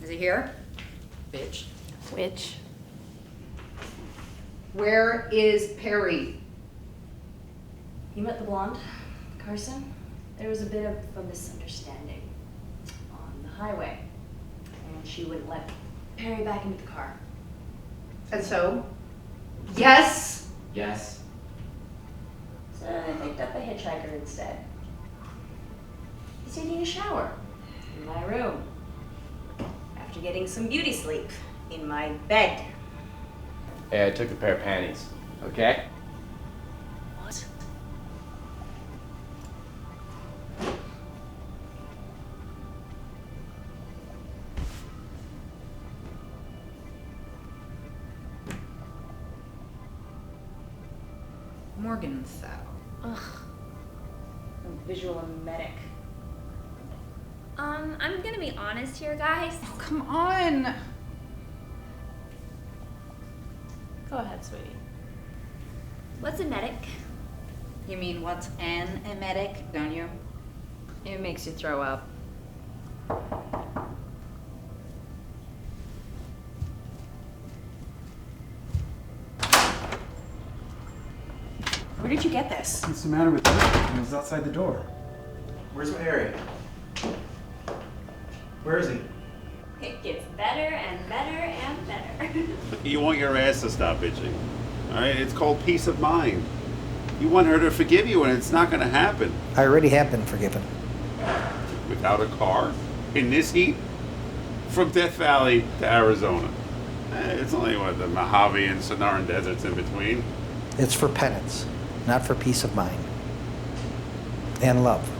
Is he here? Bitch. Which? Where is Perry? You met the blonde, Carson? There was a bit of a misunderstanding on the highway, and she wouldn't let Perry back into the car. And so? Yes? Yes. So I picked up a hitchhiker instead. He's taking a shower in my room after getting some beauty sleep in my bed. Hey, I took a pair of panties, okay? What? Morgenthau. Ugh. A visual emetic. I'm gonna be honest here, guys. Oh, come on. Go ahead, sweetie. What's emetic? You mean what's an emetic, don't you? It makes you throw up. Where did you get this? What's the matter with you? It was outside the door. Where's Perry? Where is he? It gets better and better and better. You want your ass to stop bitching. Alright? It's called peace of mind. You want her to forgive you and it's not gonna happen. I already have been forgiven. Without a car? In this heat? From Death Valley to Arizona. It's only what, the Mojave and Sonoran deserts in between. It's for penance, not for peace of mind. And love.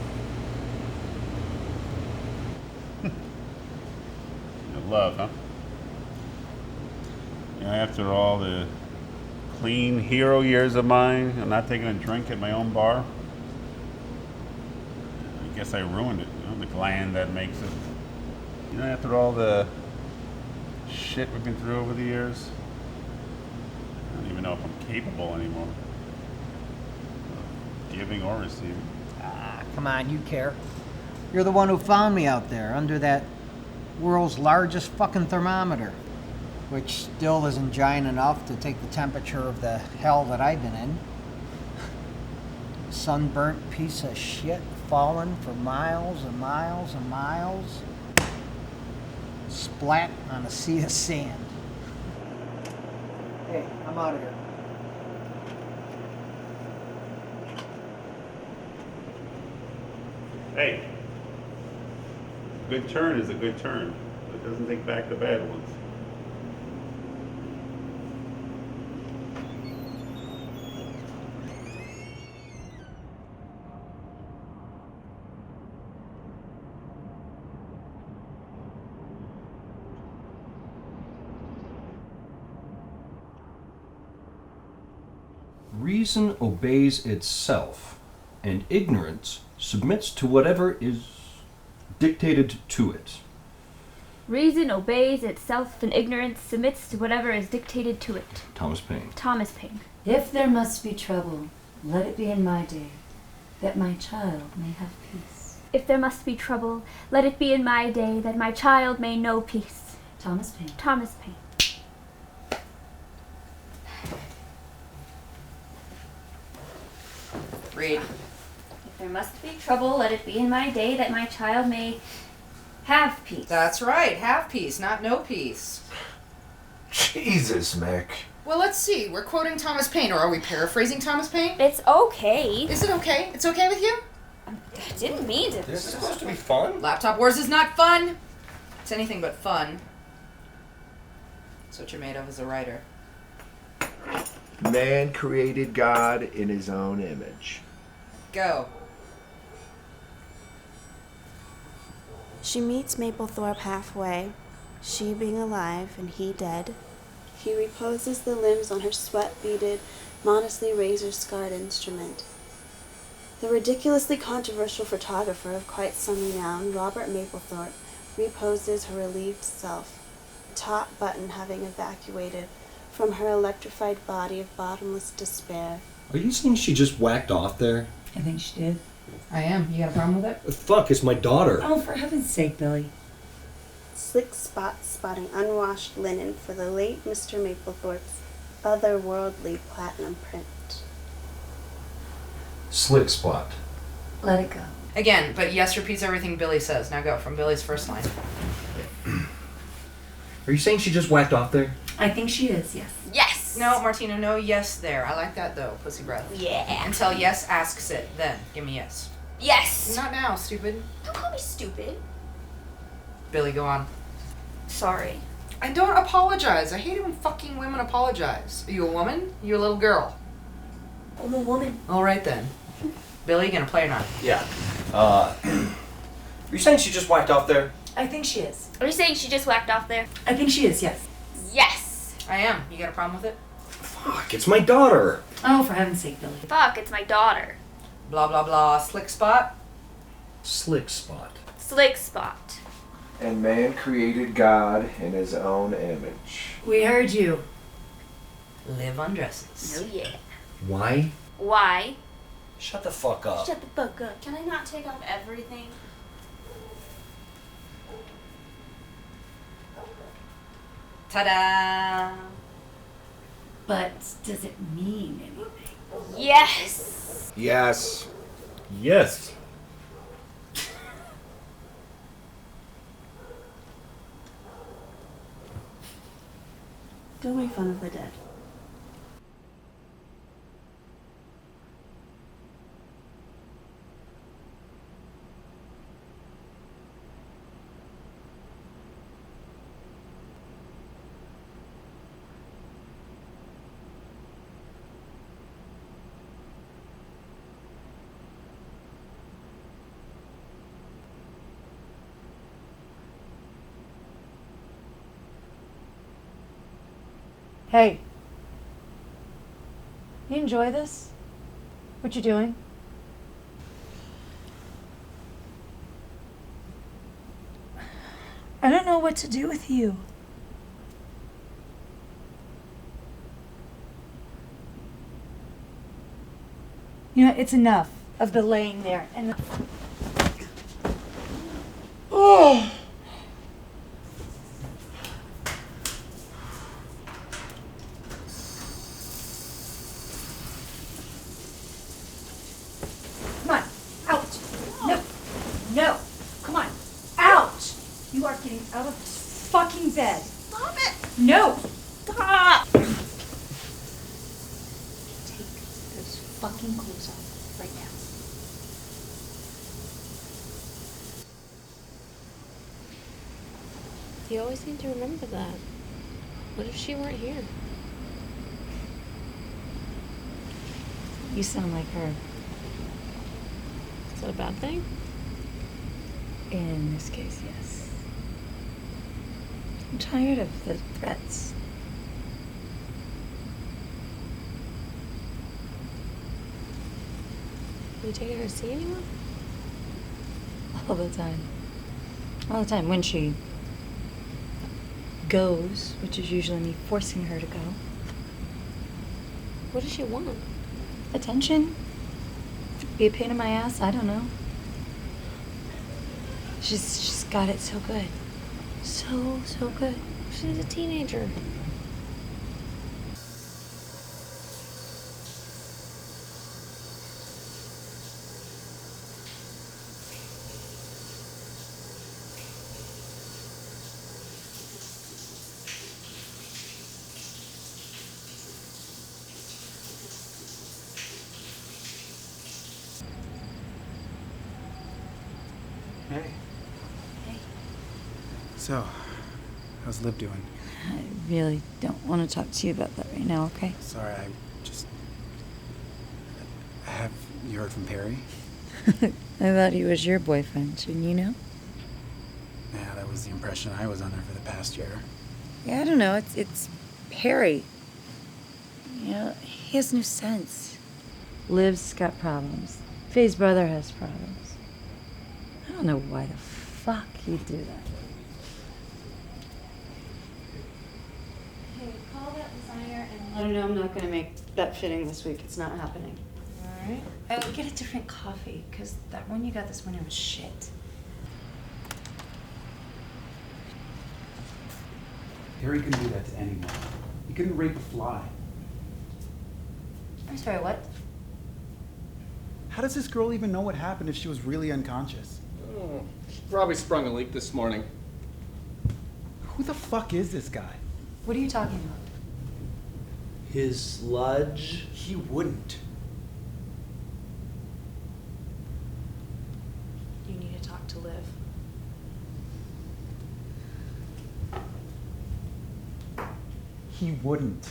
Love, huh? You know, after all the clean hero years of mine, I'm not taking a drink at my own bar. I guess I ruined it, you know, the gland that makes it. You know, after all the shit we've been through over the years. I don't even know if I'm capable anymore. Of giving or receiving. Ah, come on, you care. You're the one who found me out there under that world's largest fucking thermometer, which still isn't giant enough to take the temperature of the hell that I've been in. Sunburnt piece of shit falling for miles and miles and miles. Splat on a sea of sand. Hey, I'm out of here. Hey, a good turn is a good turn. It doesn't take back the bad ones. Reason obeys itself, and ignorance submits to whatever is dictated to it. Reason obeys itself, and ignorance submits to whatever is dictated to it. Thomas Paine. Thomas Paine. If there must be trouble, let it be in my day, that my child may have peace. If there must be trouble, let it be in my day, that my child may know peace. Thomas Paine. Thomas Paine. Read. If there must be trouble, let it be in my day, that my child may have peace. That's right, have peace, not no peace. Jesus, Mick. Well, let's see. We're quoting Thomas Paine, or are we paraphrasing Thomas Paine? It's okay. Is it okay? It's okay with you? I didn't mean to. This is supposed to be fun. Laptop Wars is not fun. It's anything but fun. That's what you're made of as a writer. Man created God in his own image. Go. She meets Maplethorpe halfway, she being alive and he dead. He reposes the limbs on her sweat-beaded, modestly razor-scarred instrument. The ridiculously controversial photographer of quite some renown, Robert Mapplethorpe, reposes her relieved self, top button having evacuated from her electrified body of bottomless despair. Are you saying she just whacked off there? I think she did. I am. You got a problem with it? Fuck, it's my daughter. Oh, for heaven's sake, Billy. Slick spots spotting unwashed linen for the late Mr. Maplethorpe's otherworldly platinum print. Slick spot. Let it go. Again, but yes repeats everything Billy says. Now go from Billy's first line. Are you saying she just whacked off there? I think she is, yes. Yes! No, Martina, no yes there. I like that though, pussy breath. Yeah. Until yes asks it, then give me yes. Yes. Not now, stupid. Don't call me stupid. Billy, go on. Sorry. And don't apologize. I hate it when fucking women apologize. Are you a woman? You a little girl? I'm a woman. All right then. Billy, you gonna play or not? Yeah. Are you saying she just whacked off there? I think she is. Are you saying she just whacked off there? I think she is, yes. Yes. I am. You got a problem with it? Fuck, it's my daughter. Oh, for heaven's sake, Billy. Fuck, it's my daughter. Blah, blah, blah. Slick spot? Slick spot. Slick spot. And man created God in his own image. We heard you. Live on dresses. Oh yeah. Why? Why? Shut the fuck up. Shut the fuck up. Can I not take off everything? Ta-da! But does it mean anything? Yes. Yes. Yes. Don't make fun of the dead. Hey. You enjoy this? What you doing? I don't know what to do with you. You know, it's enough of the laying there and the... Oh. Come on, out. No, no, come on, out. You are getting out of this fucking bed. Stop it. No. Stop. Take those fucking clothes off right now. You always need to remember that. What if she weren't here? You sound like her. Is that a bad thing? In this case, yes. I'm tired of the threats. Are you taking her to see anyone? All the time. All the time. When she goes, which is usually me forcing her to go. What does she want? Attention? Be a pain in my ass? I don't know. She's got it so good. So good. She's a teenager. Hey. Hey. So, how's Liv doing? I really don't want to talk to you about that right now, okay? Sorry, have you heard from Perry? I thought he was your boyfriend, shouldn't you know? Yeah, that was the impression I was under for the past year. Yeah, I don't know. It's Harry. You know, he has no sense. Liv's got problems. Faye's brother has problems. I don't know why the fuck he'd do that. Hey, call that designer and let him know I'm not going to make that fitting this week. It's not happening. All right. Oh, get a different coffee, because that one you got this morning was shit. Perry couldn't do that to anyone. He couldn't rape a fly. I'm sorry, what? How does this girl even know what happened if she was really unconscious? Oh, she probably sprung a leak this morning. Who the fuck is this guy? What are you talking about? His sludge? He wouldn't. You need to talk to Liv. He wouldn't.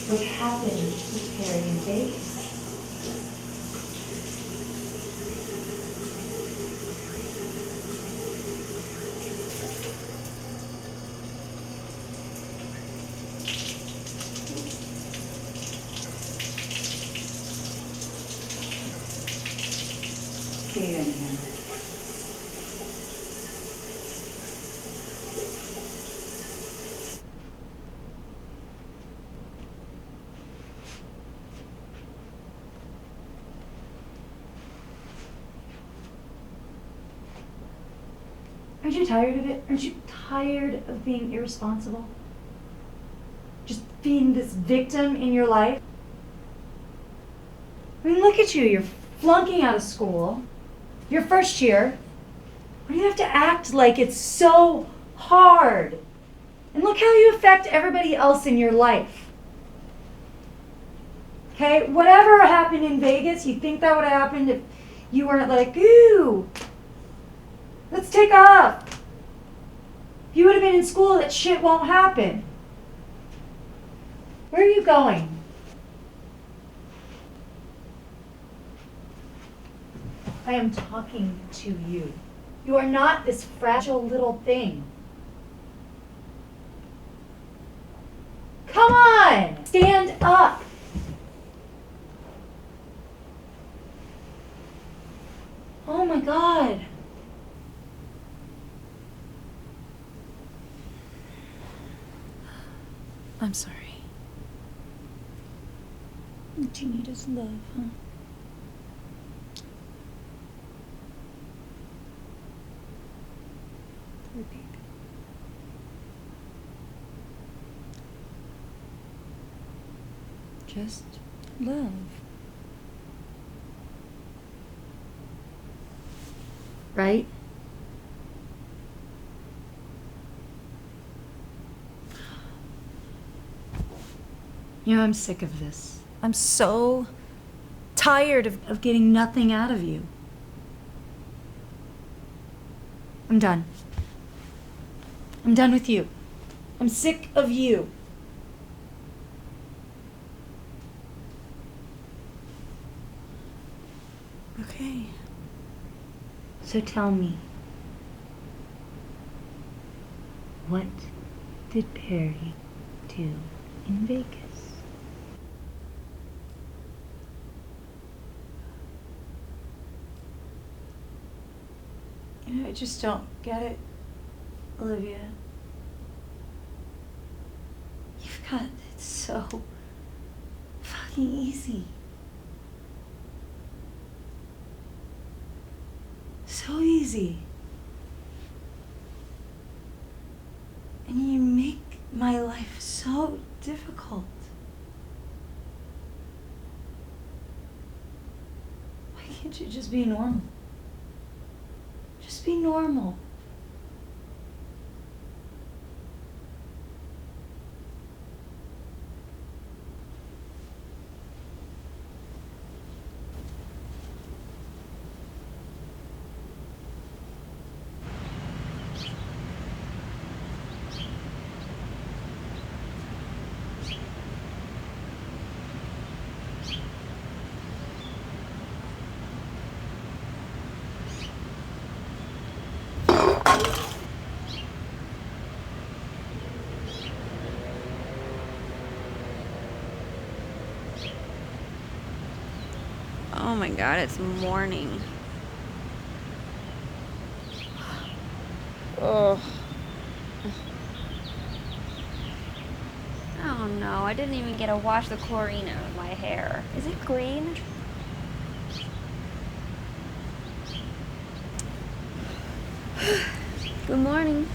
What happened with Perry in Vegas? See you in here. Aren't you tired of it? Aren't you tired of being irresponsible? Just being this victim in your life? I mean, look at you. You're flunking out of school. Your first year. Why do you have to act like it's so hard? And look how you affect everybody else in your life. Okay? Whatever happened in Vegas, you think that would have happened if you weren't like, ooh, let's take off. If you would have been in school, that shit won't happen. Where are you going? I am talking to you. You are not this fragile little thing. Come on! Stand up! Oh I'm sorry. What you need is love, huh? Poor baby. Just love. Right? You know, I'm sick of this. I'm so tired of getting nothing out of you. I'm done. I'm done with you. I'm sick of you. Okay. So tell me, what did Perry do in Vegas? You know, I just don't get it, Olivia. You've got it so fucking easy. So easy. And you make my life so difficult. Why can't you just be normal? Just be normal. Oh my god, it's morning. Oh. Oh no, I didn't even get to wash the chlorine out of my hair. Is it green? Good morning.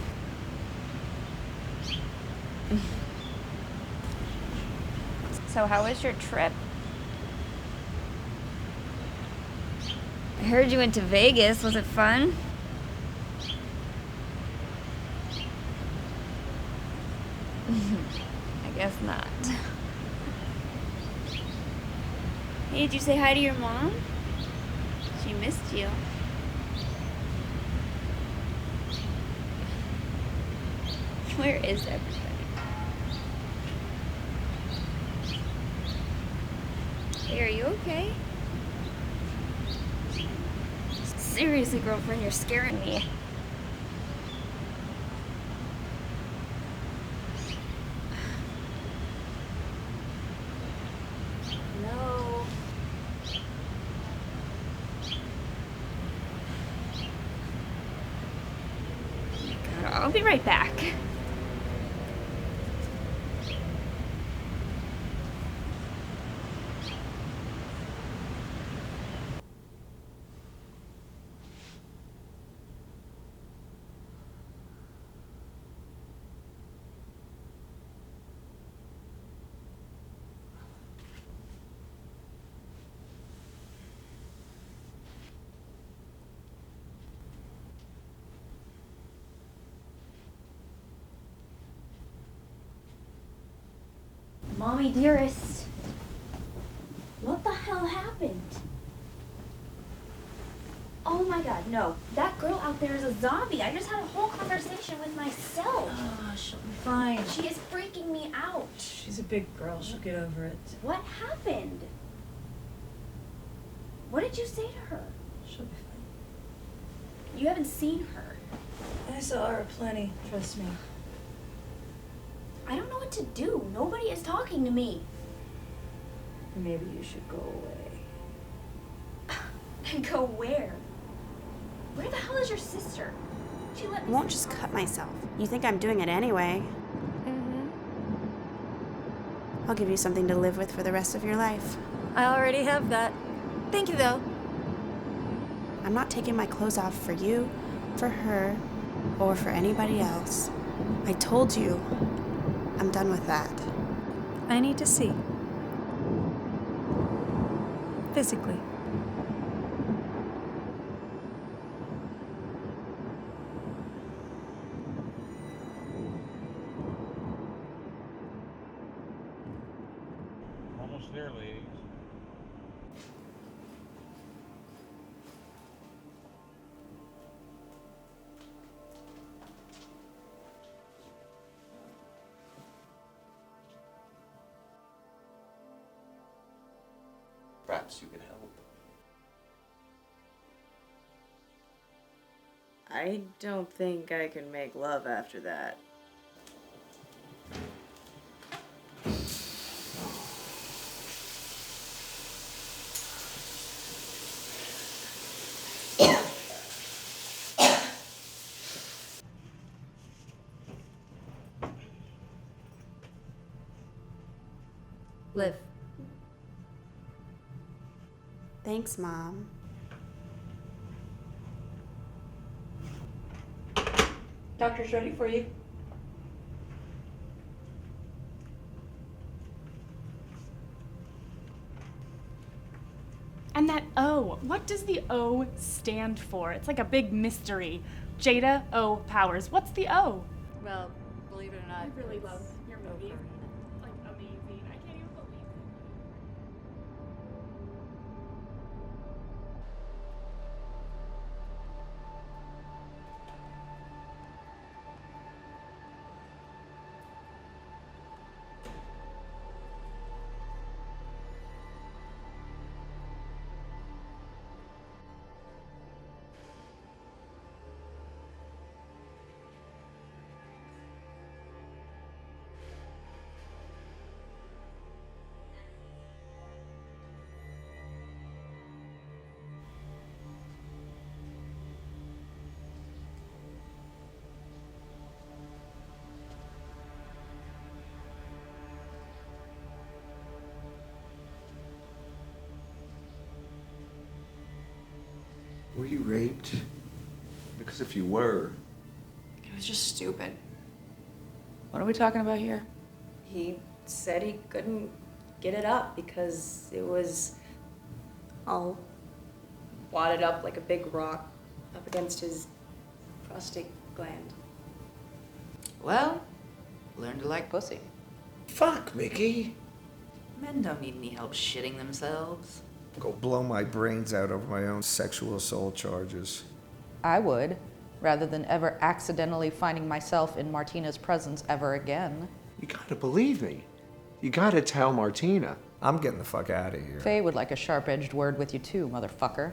So how was your trip? I heard you went to Vegas. Was it fun? I guess not. Hey, did you say hi to your mom? She missed you. Where is everybody? Hey, are you okay? Seriously, girlfriend, you're scaring me. No. God, I'll be right back. Mommy dearest, what the hell happened? Oh my god, no. That girl out there is a zombie. I just had a whole conversation with myself. Oh, she'll be fine. She is freaking me out. She's a big girl. She'll get over it. What happened? What did you say to her? She'll be fine. You haven't seen her. I saw her plenty. Trust me. I don't know what to do. Nobody is talking to me. Maybe you should go away. And go where? Where the hell is your sister? She let I me won't just cut myself. You think I'm doing it anyway. I'll give you something to live with for the rest of your life. I already have that. Thank you, though. I'm not taking my clothes off for you, for her, or for anybody else. I told you, I'm done with that. I need to see. Physically. Almost there, ladies. Perhaps you can help. I don't think I can make love after that. Liv. Thanks, Mom. Doctor's ready for you. And that O, what does the O stand for? It's like a big mystery. Jada O Powers. What's the O? Well, believe it or not, I really love your movies. It's like amazing. I can't even believe it. Were you raped? Because if you were... It was just stupid. What are we talking about here? He said he couldn't get it up because it was all wadded up like a big rock up against his prostate gland. Well, learn to like pussy. Fuck, Mickey. Men don't need any help shitting themselves. Go blow my brains out over my own sexual assault charges. I would, rather than ever accidentally finding myself in Martina's presence ever again. You gotta believe me. You gotta tell Martina. I'm getting the fuck out of here. Faye would like a sharp-edged word with you too, motherfucker.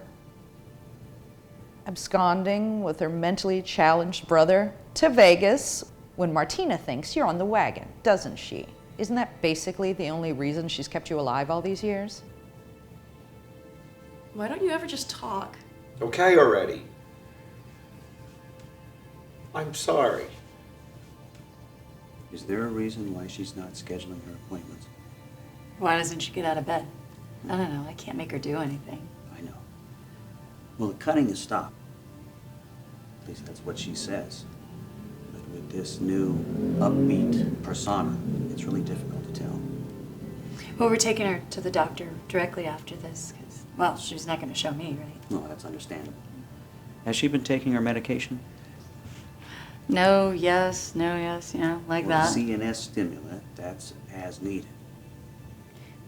Absconding with her mentally challenged brother to Vegas when Martina thinks you're on the wagon, doesn't she? Isn't that basically the only reason she's kept you alive all these years? Why don't you ever just talk? Okay already. I'm sorry. Is there a reason why she's not scheduling her appointments? Why doesn't she get out of bed? I don't know. I can't make her do anything. I know. Well, the cutting is stopped. At least that's what she says. But with this new upbeat persona, it's really difficult to tell. Well, we're taking her to the doctor directly after this, because, well, she's not going to show me, right? No, that's understandable. Has she been taking her medication? No, yes, like Well, that. CNS stimulant, that's as needed.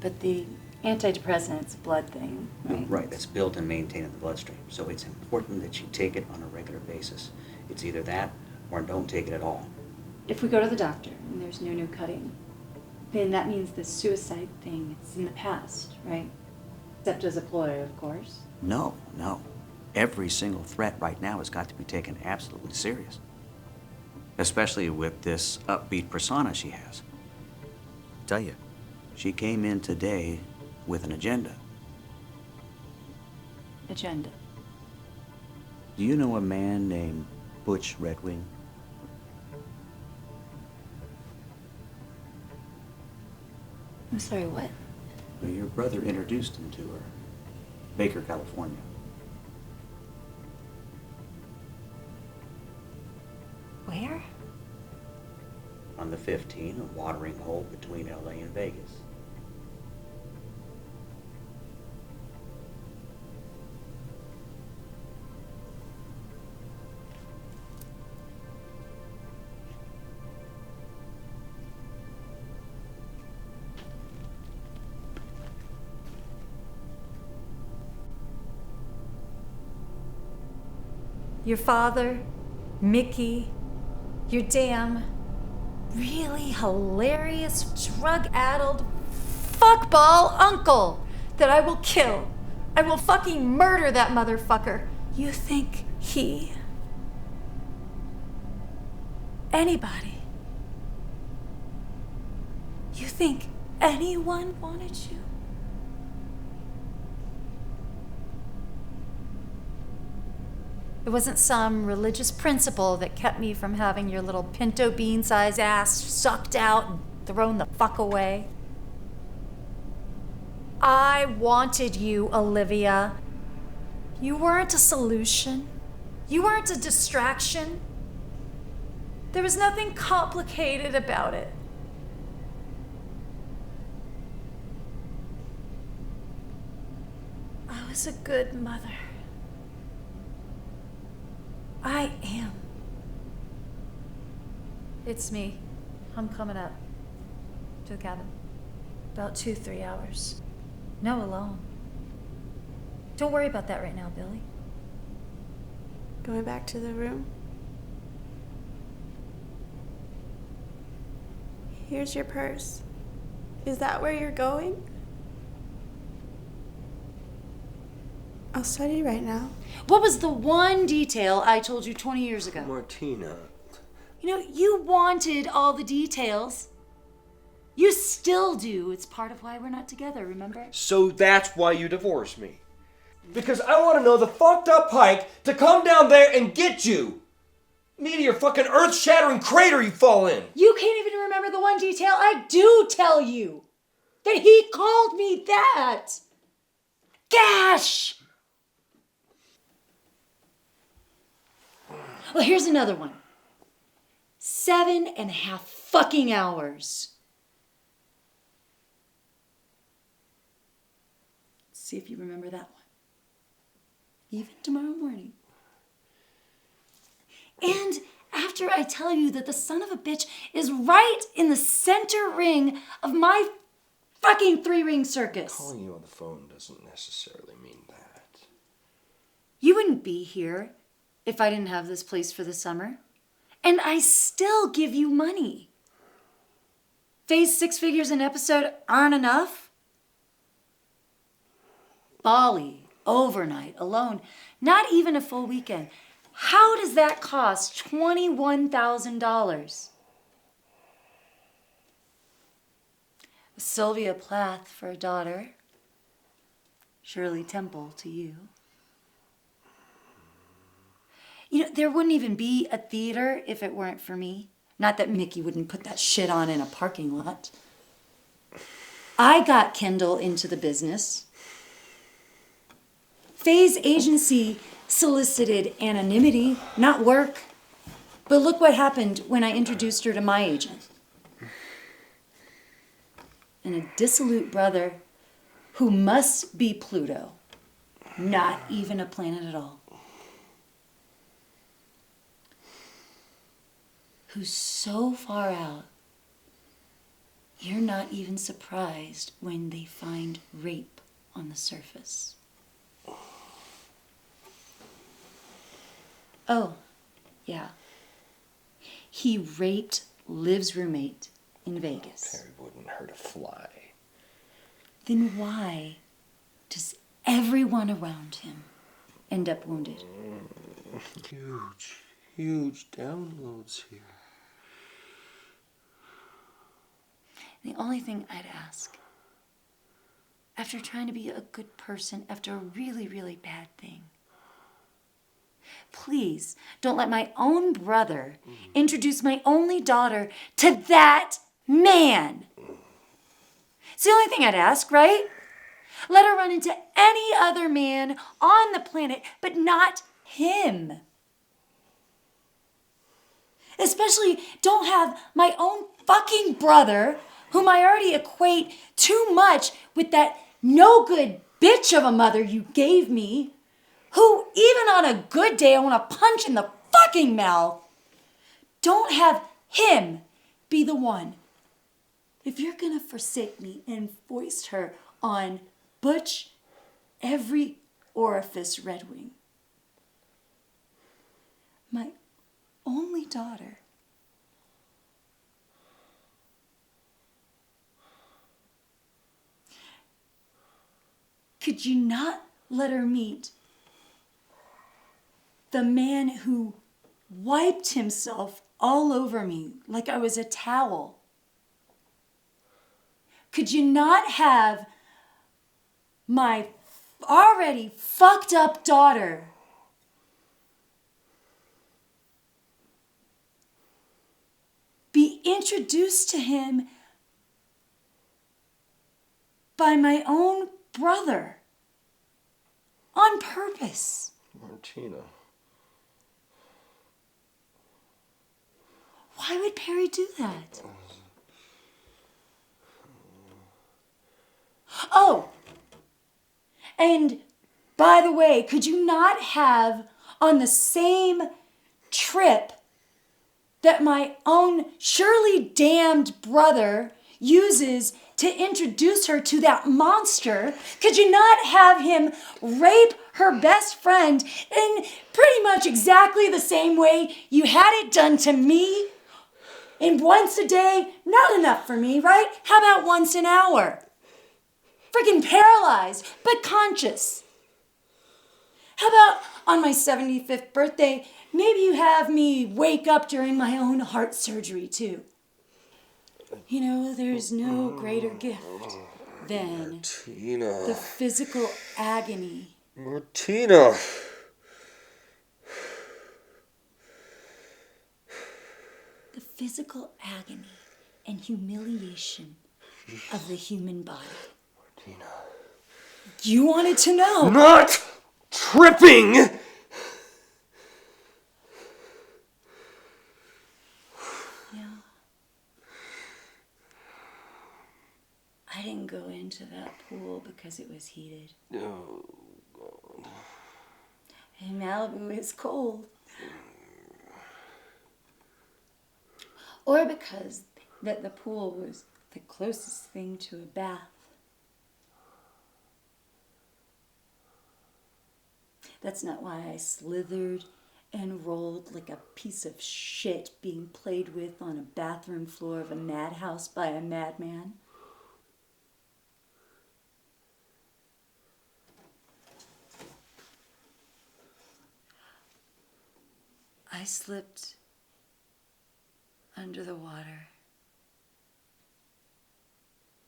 But the antidepressant's blood thing, right? Right, that's built and maintained in the bloodstream. So it's important that you take it on a regular basis. It's either that or don't take it at all. If we go to the doctor and there's no new cutting, then that means the suicide thing is in the past, right? Except as a ploy, of course. No. Every single threat right now has got to be taken absolutely serious. Especially with this upbeat persona she has. Tell you, she came in today with an agenda. Agenda. Do you know a man named Butch Redwing? I'm sorry, what? Well, your brother introduced him to her. Baker, California. Where? On the 15, a watering hole between LA and Vegas. Your father, Mickey, your damn really hilarious, drug-addled fuckball uncle that I will kill. I will fucking murder that motherfucker. You think anybody, you think anyone wanted you? It wasn't some religious principle that kept me from having your little pinto bean-sized ass sucked out and thrown the fuck away. I wanted you, Olivia. You weren't a solution. You weren't a distraction. There was nothing complicated about it. I was a good mother. I am. It's me. I'm coming up to the cabin. About 2-3 hours. No, alone. Don't worry about that right now, Billy. Going back to the room? Here's your purse. Is that where you're going? I'll study right now. What was the one detail I told you 20 years ago? Martina. You know, you wanted all the details. You still do. It's part of why we're not together, remember? So that's why you divorced me. Because I want to know the fucked up hike to come down there and get you. Me to your fucking earth-shattering crater you fall in. You can't even remember the one detail I do tell you. That he called me that. Gosh! Well, here's another one. 7.5 fucking hours. See if you remember that one. Even tomorrow morning. And after I tell you that the son of a bitch is right in the center ring of my fucking 3-ring circus. Calling you on the phone doesn't necessarily mean that. You wouldn't be here if I didn't have this place for the summer. And I still give you money. Phase 6 figures an episode aren't enough? Bali, overnight, alone, not even a full weekend. How does that cost $21,000? Sylvia Plath for a daughter. Shirley Temple to you. You know, there wouldn't even be a theater if it weren't for me. Not that Mickey wouldn't put that shit on in a parking lot. I got Kendall into the business. Faye's agency solicited anonymity, not work. But look what happened when I introduced her to my agent. And a dissolute brother who must be Pluto. Not even a planet at all. Who's so far out, you're not even surprised when they find rape on the surface. Oh, yeah. He raped Liv's roommate in Vegas. Perry wouldn't hurt a fly. Then why does everyone around him end up wounded? Huge downloads here. The only thing I'd ask, after trying to be a good person after a really, really bad thing, please don't let my own brother introduce my only daughter to that man. It's the only thing I'd ask, right? Let her run into any other man on the planet, but not him. Especially don't have my own fucking brother, whom I already equate too much with that no good bitch of a mother you gave me, who even on a good day I want to punch in the fucking mouth. Don't have him be the one. If you're gonna forsake me and foist her on Butch, every orifice Red Wing, my only daughter, could you not let her meet the man who wiped himself all over me like I was a towel? Could you not have my already fucked up daughter be introduced to him by my own brother on purpose? Martina. Why would Perry do that? Oh, and by the way, could you not have on the same trip that my own surely damned brother uses to introduce her to that monster, could you not have him rape her best friend in pretty much exactly the same way you had it done to me? And once a day, not enough for me, right? How about once an hour? Freaking paralyzed, but conscious. How about on my 75th birthday, maybe you have me wake up during my own heart surgery too. You know, there's no greater gift than Martina. the physical agony. Martina. The physical agony and humiliation of the human body. Martina. You wanted to know. Not tripping! Yeah. I didn't go into that pool because it was heated. Oh, God. And Malibu is cold. Or because that the pool was the closest thing to a bath. That's not why I slithered and rolled like a piece of shit being played with on a bathroom floor of a madhouse by a madman. I slipped under the water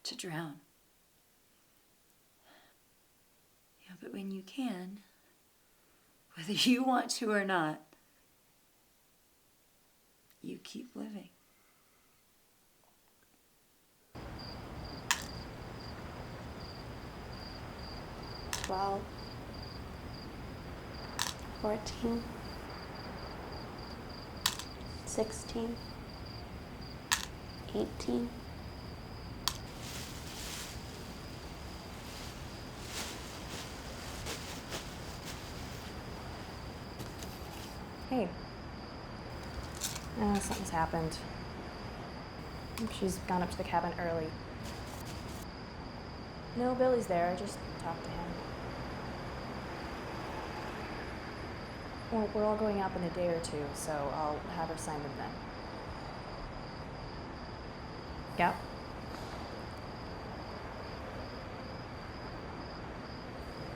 to drown. Yeah, but when you can, whether you want to or not, you keep living. Well, 14, 16, 18. Hey. Something's happened. She's gone up to the cabin early. No, Billy's there. I just talked to him. Well, we're all going up in a day or two, so I'll have her sign them then. Yep.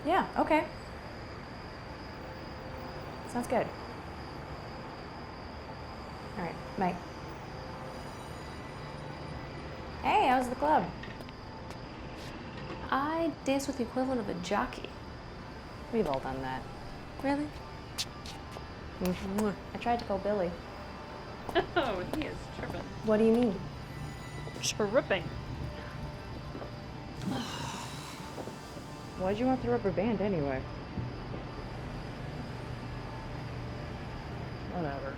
Yeah, okay. Sounds good. All right, bye. Hey, how's the club? I dance with the equivalent of a jockey. We've all done that. Really? I tried to call Billy. Oh, he is tripping. What do you mean? Tripping. Why'd you want the rubber band anyway? Whatever.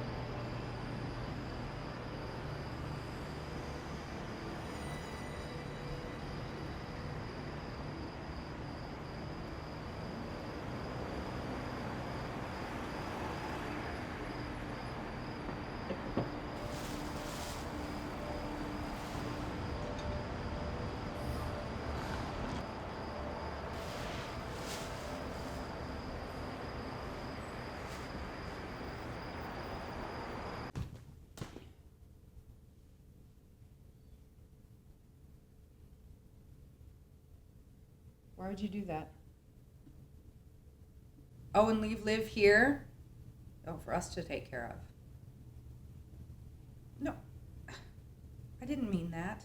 Why would you do that? Oh, and leave Liv here? Oh, for us to take care of. No, I didn't mean that.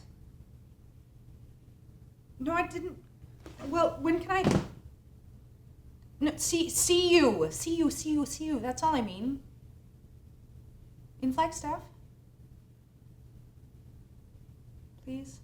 No, I didn't. Well, when can I? No, see you. That's all I mean. In Flagstaff? Please?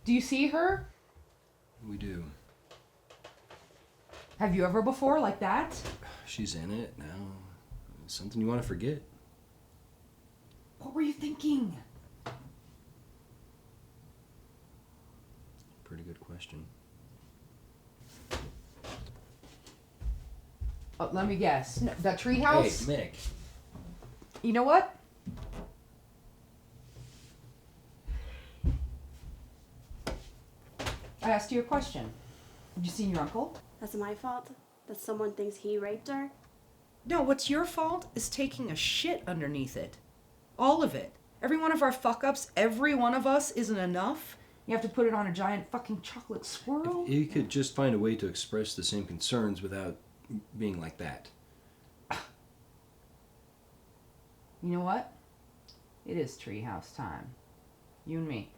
Do you see her? We do. Have you ever before like that? She's in it now. Something you want to forget. What were you thinking? Pretty good question. Let me guess. No, that treehouse? Hey, Mick. You know what? I asked you a question. Have you seen your uncle? That's my fault? That someone thinks he raped her? No, what's your fault is taking a shit underneath it. All of it. Every one of our fuck-ups, every one of us isn't enough. You have to put it on a giant fucking chocolate swirl? You could just find a way to express the same concerns without being like that. You know what? It is treehouse time. You and me.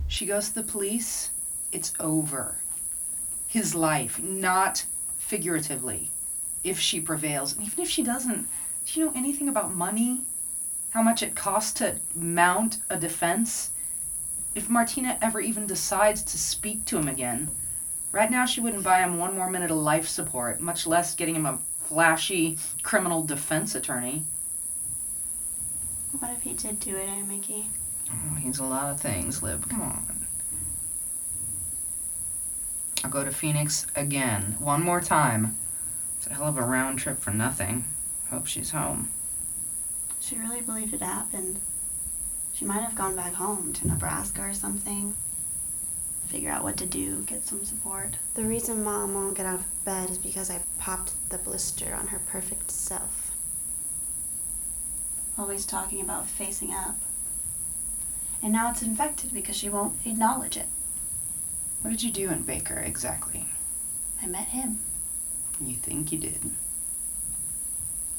She goes to the police, it's over. His life, not figuratively. If she prevails, and even if she doesn't, do you know anything about money? How much it costs to mount a defense? If Martina ever even decides to speak to him again, right now she wouldn't buy him one more minute of life support, much less getting him a flashy criminal defense attorney. What if he did do it, Mickey? Oh, he's a lot of things, Lib. Come on. I'll go to Phoenix again. One more time. It's a hell of a round trip for nothing. Hope she's home. She really believed it happened. She might have gone back home to Nebraska or something. Figure out what to do, get some support. The reason Mom won't get out of bed is because I popped the blister on her perfect self. Always talking about facing up. And now it's infected because she won't acknowledge it. What did you do in Baker, exactly? I met him. You think you did?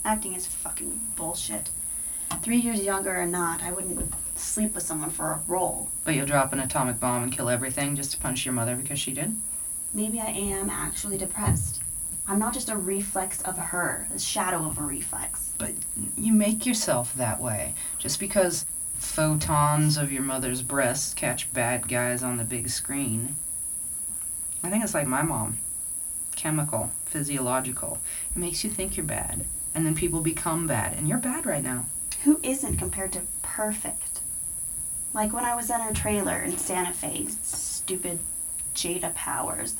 Acting is fucking bullshit. 3 years younger or not, I wouldn't sleep with someone for a role. But you'll drop an atomic bomb and kill everything just to punish your mother because she did? Maybe I am actually depressed. I'm not just a reflex of her, a shadow of a reflex. But you make yourself that way. Just because photons of your mother's breasts catch bad guys on the big screen. I think it's like my mom. Chemical, physiological. It makes you think you're bad. And then people become bad. And you're bad right now. Who isn't compared to perfect? Like when I was in her trailer in Santa Fe, stupid Jada Powers.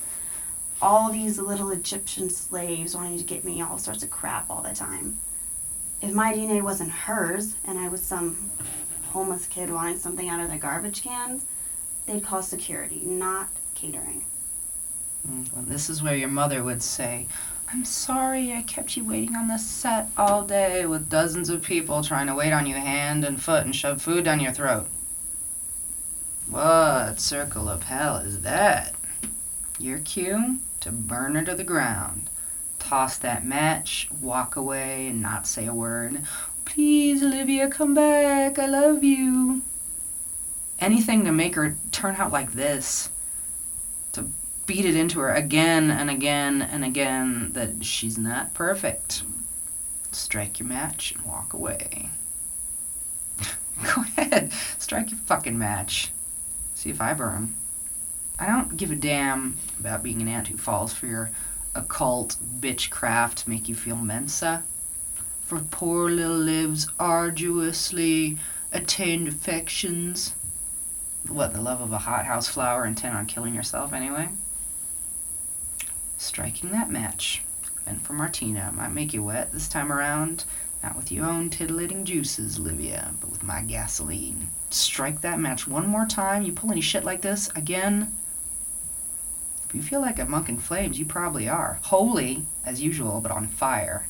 All these little Egyptian slaves wanting to get me all sorts of crap all the time. If my DNA wasn't hers, and I was some homeless kid wanting something out of their garbage cans, they'd call security, not catering. Well, this is where your mother would say, I'm sorry I kept you waiting on the set all day with dozens of people trying to wait on you hand and foot and shove food down your throat. What circle of hell is that? Your cue to burn her to the ground. Toss that match, walk away, and not say a word. Please, Olivia, come back. I love you. Anything to make her turn out like this. To beat it into her again and again and again that she's not perfect. Strike your match and walk away. Go ahead, strike your fucking match. See if I burn. I don't give a damn about being an ant who falls for your occult bitchcraft to make you feel Mensa. For poor little Liv's arduously attained affections. What, the love of a hothouse flower intent on killing yourself anyway? Striking that match. And for Martina, might make you wet this time around. Not with your own titillating juices, Livia, but with my gasoline. Strike that match one more time. You pull any shit like this again. If you feel like a monk in flames, you probably are. Holy, as usual, but on fire.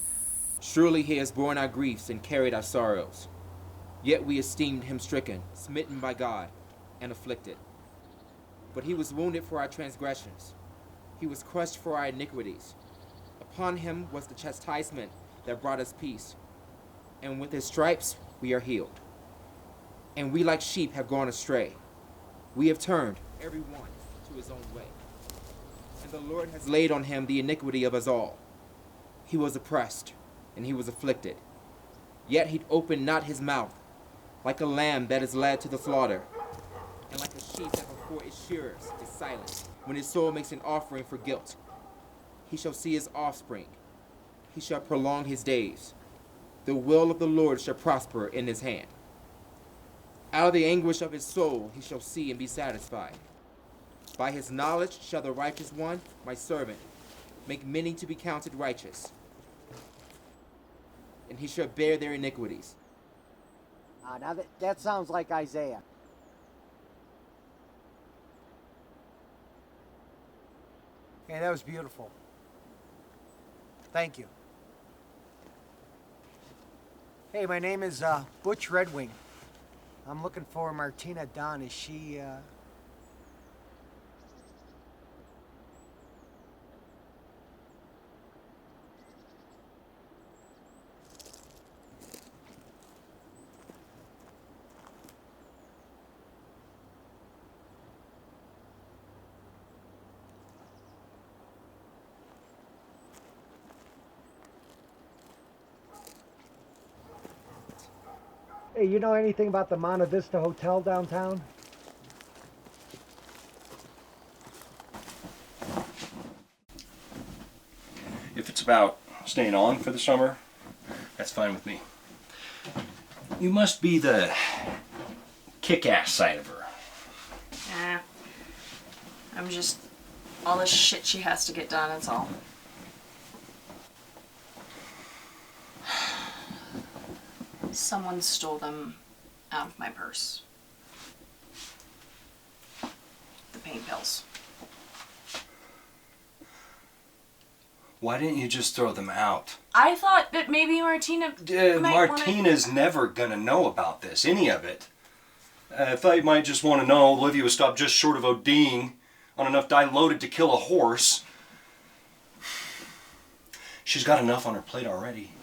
Surely he has borne our griefs and carried our sorrows. Yet we esteemed him stricken, smitten by God, and afflicted. But he was wounded for our transgressions. He was crushed for our iniquities. Upon him was the chastisement that brought us peace. And with his stripes we are healed. And we like sheep have gone astray. We have turned, every one, to his own way. And the Lord has laid on him the iniquity of us all. He was oppressed, and he was afflicted. Yet he opened not his mouth, like a lamb that is led to the slaughter, and like a sheep that before its shearers is silent. When his soul makes an offering for guilt, he shall see his offspring. He shall prolong his days. The will of the Lord shall prosper in his hand. Out of the anguish of his soul he shall see and be satisfied. By his knowledge shall the righteous one, my servant, make many to be counted righteous. And he shall bear their iniquities. Now that sounds like Isaiah. Yeah, that was beautiful. Thank you. Hey, my name is Butch Redwing. I'm looking for Martina Dunn. Is she, Hey, you know anything about the Monte Vista Hotel downtown? If it's about staying on for the summer, that's fine with me. You must be the kick-ass side of her. I'm just all the shit she has to get done, that's all. Someone stole them out of my purse. The pain pills. Why didn't you just throw them out? I thought that maybe Martina Martina's never gonna know about this, any of it. I thought you might just want to know Olivia was stopped just short of ODing on enough dye loaded to kill a horse. She's got enough on her plate already.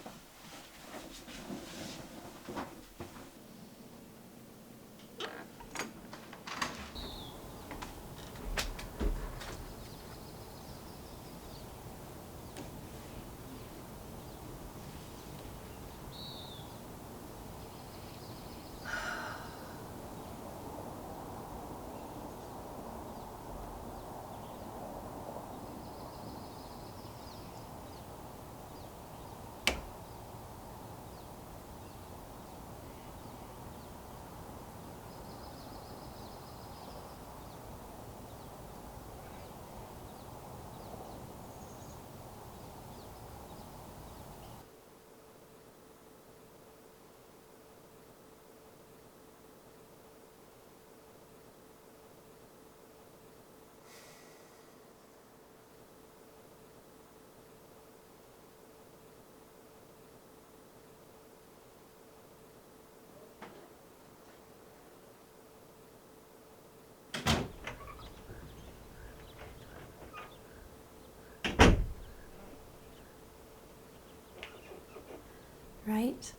Right?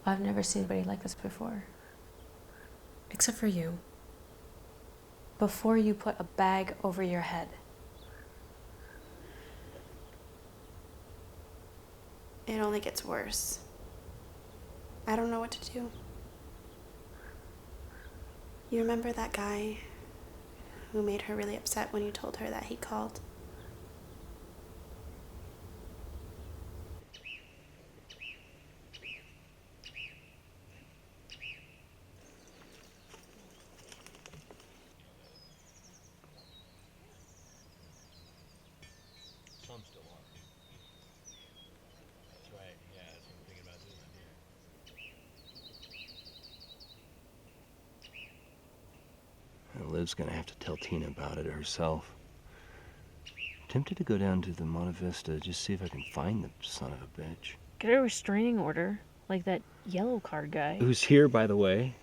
I've never seen anybody like this before. Except for you. Before you put a bag over your head. It only gets worse. I don't know what to do. You remember that guy who made her really upset when you told her that he called? Liv's gonna have to tell Tina about it herself. Tempted to go down to the Monte Vista, just see if I can find the son of a bitch. Get a restraining order, like that yellow card guy. Who's here, by the way.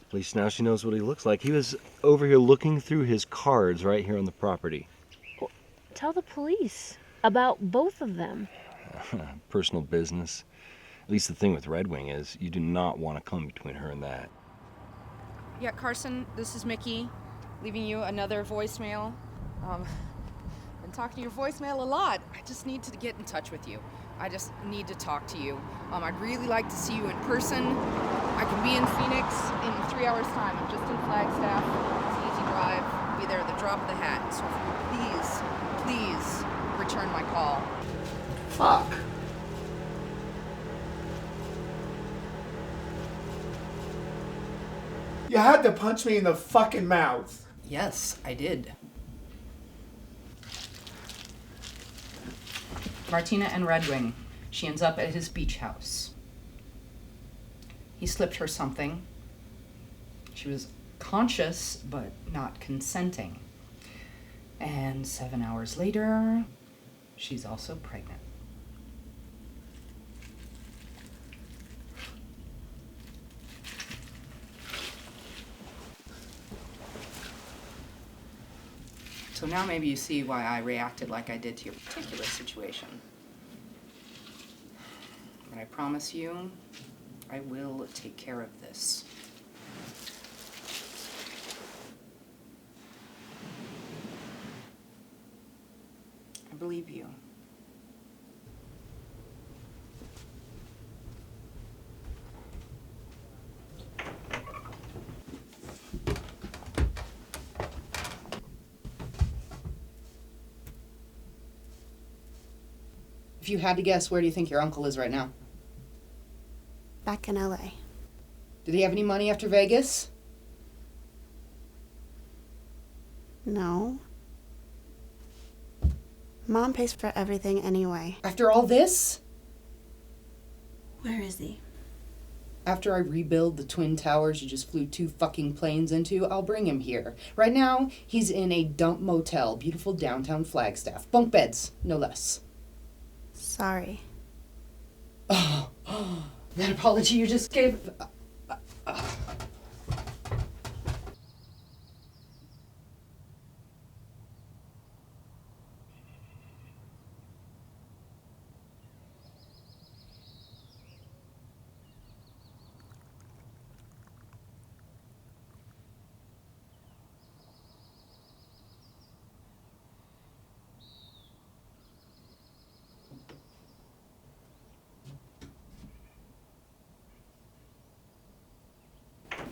At least now she knows what he looks like. He was over here looking through his cards right here on the property. Well, tell the police about both of them. Personal business. At least the thing with Red Wing is you do not want to come between her and that. Yeah, Carson, this is Mickey, leaving you another voicemail. Been talking to your voicemail a lot. I just need to get in touch with you. I just need to talk to you. I'd really like to see you in person. I can be in Phoenix in 3 hours' time. I'm just in Flagstaff. It's an easy drive. I'll be there at the drop of the hat. So if you please return my call. Fuck. You had to punch me in the fucking mouth. Yes, I did. Martina and Red Wing. She ends up at his beach house. He slipped her something. She was conscious, but not consenting. And 7 hours later, she's also pregnant. So now maybe you see why I reacted like I did to your particular situation. But I promise you, I will take care of this. I believe you. If you had to guess, where do you think your uncle is right now? Back in LA. Did he have any money after Vegas? No. Mom pays for everything anyway. After all this? Where is he? After I rebuild the twin towers you just flew 2 fucking planes into, I'll bring him here. Right now, he's in a dump motel, beautiful downtown Flagstaff. Bunk beds, no less. Sorry. Oh, that apology you just gave...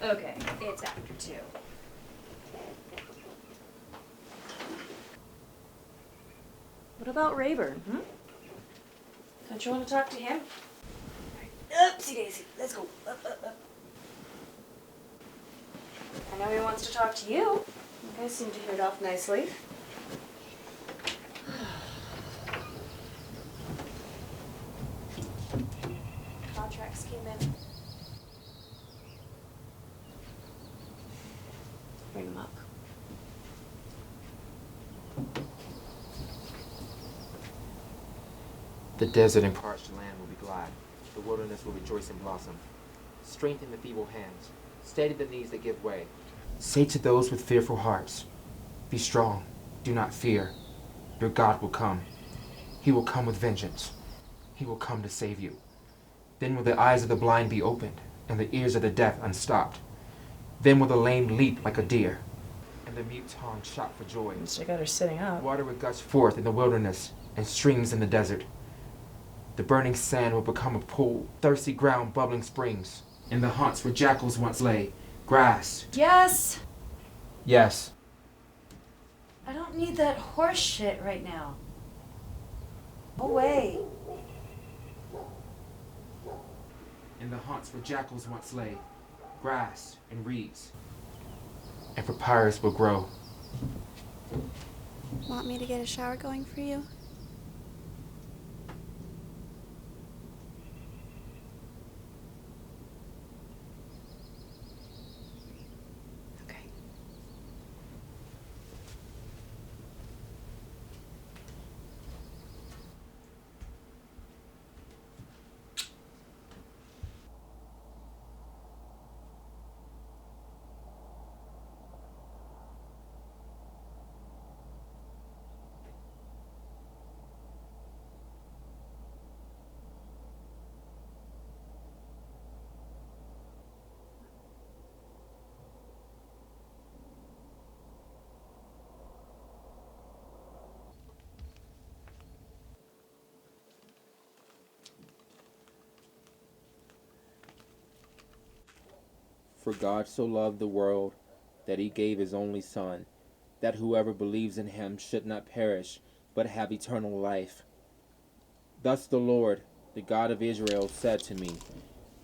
Okay, it's after 2. What about Rayburn, Don't you want to talk to him? Oopsie daisy, let's go. Up. I know he wants to talk to you. You guys seem to hit it off nicely. Contracts came in. Bring him up. The desert and parched land will be glad. The wilderness will rejoice and blossom. Strengthen the feeble hands. Steady the knees that give way. Say to those with fearful hearts, be strong, do not fear. Your God will come. He will come with vengeance. He will come to save you. Then will the eyes of the blind be opened, and the ears of the deaf unstopped. Then will the lame leap like a deer, and the mute tongue shout for joy. I got her sitting up. Water will gush forth in the wilderness, and streams in the desert. The burning sand will become a pool, thirsty ground bubbling springs, and the haunts where jackals once lay, grass. Yes! Yes. I don't need that horse shit right now. Go away. In the haunts where jackals once lay, grass and reeds, and papyrus will grow. Want me to get a shower going for you? For God so loved the world that he gave his only Son, that whoever believes in him should not perish, but have eternal life. Thus the Lord, the God of Israel, said to me,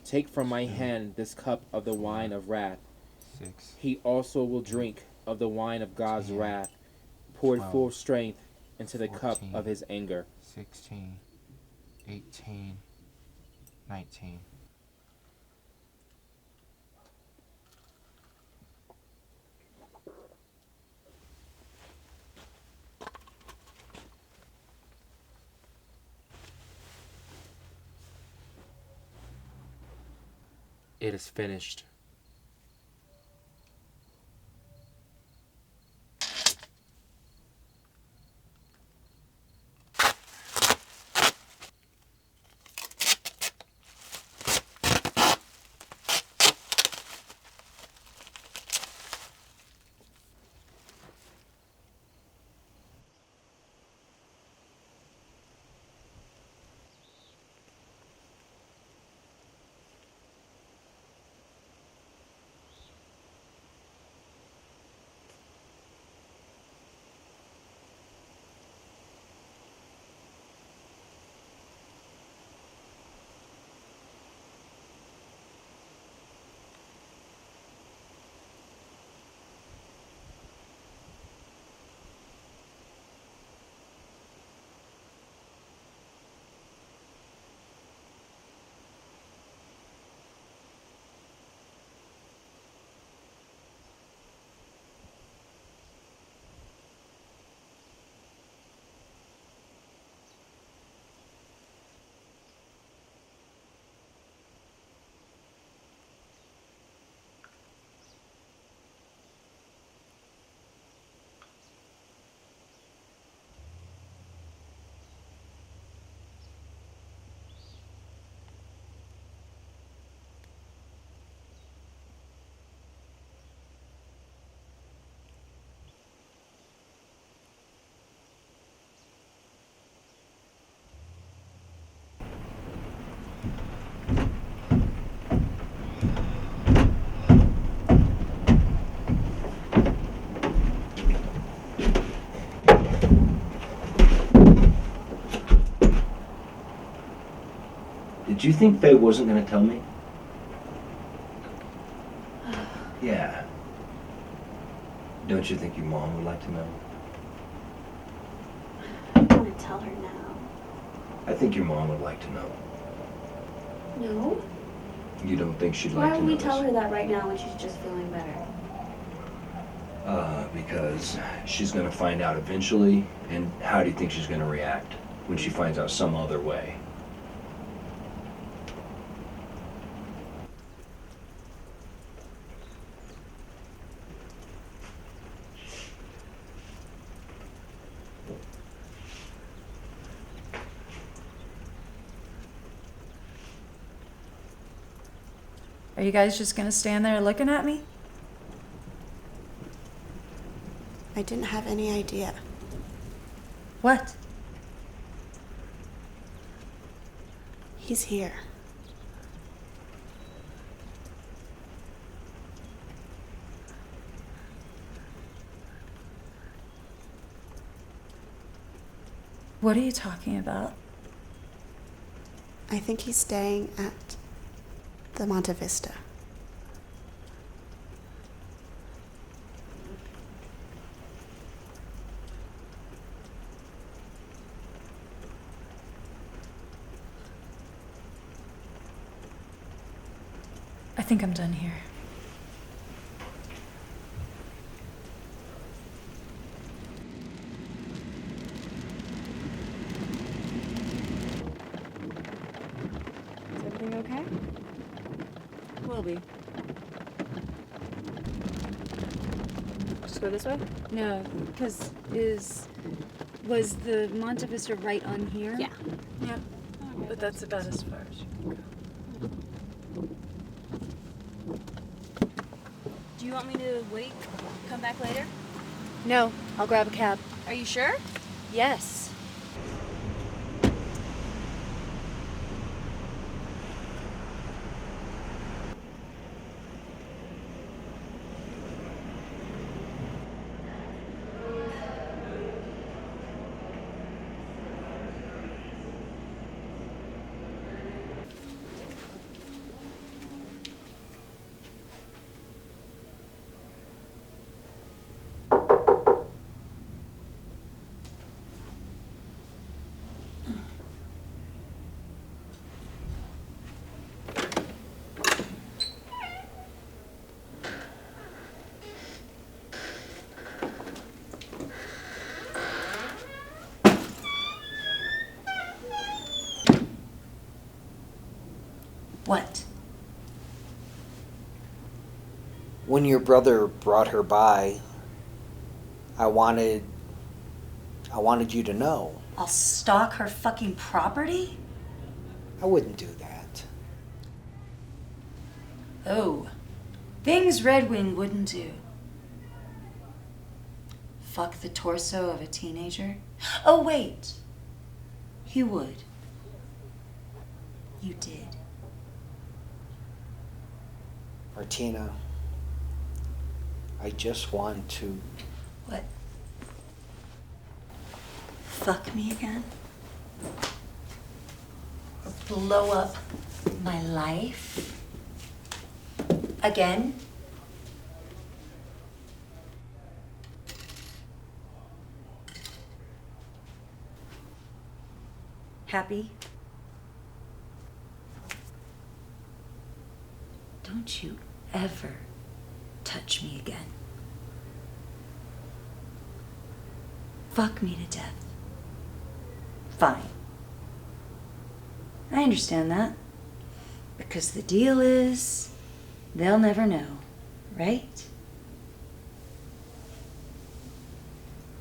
take from my hand this cup of the wine of wrath. He also will drink of the wine of God's wrath, poured full strength into the cup of his anger. 16, 18, 19. It is finished. Did you think Faye wasn't going to tell me? Yeah. Don't you think your mom would like to know? I want to tell her now. I think your mom would like to know. No? You don't think she'd Why like to would know? we tell her that right now when she's just feeling better? Because she's going to find out eventually, and how do you think she's going to react when she finds out some other way? Are you guys just gonna stand there looking at me? I didn't have any idea. What? He's here. What are you talking about? I think he's staying at the Monte Vista. I think I'm done here. Is everything okay? Will be. Just go this way? No, because was the Monte Vista right on here? Yeah. Yeah, but that's about as far as you can go. Do you want me to wait? Come back later? No, I'll grab a cab. Are you sure? Yes. What? When your brother brought her by, I wanted you to know. I'll stalk her fucking property? I wouldn't do that. Oh, things Red Wing wouldn't do. Fuck the torso of a teenager? Oh, wait. He would. You did. Martina, I just want to... What? Fuck me again? Or blow up my life? Again? Happy? Don't you ever touch me again. Fuck me to death. Fine. I understand that. Because the deal is, they'll never know, right?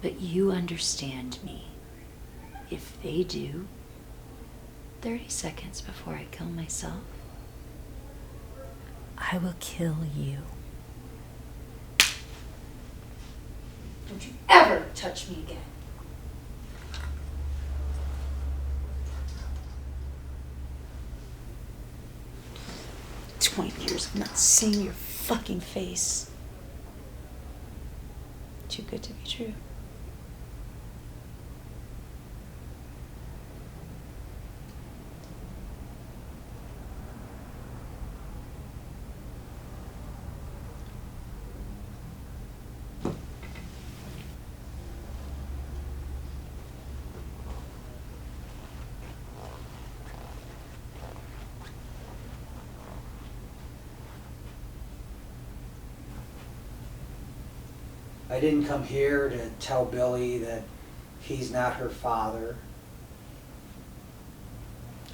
But you understand me. If they do, 30 seconds before I kill myself, I will kill you. Don't you ever touch me again. Years of not seeing your fucking face. Too good to be true. I didn't come here to tell Billy that he's not her father,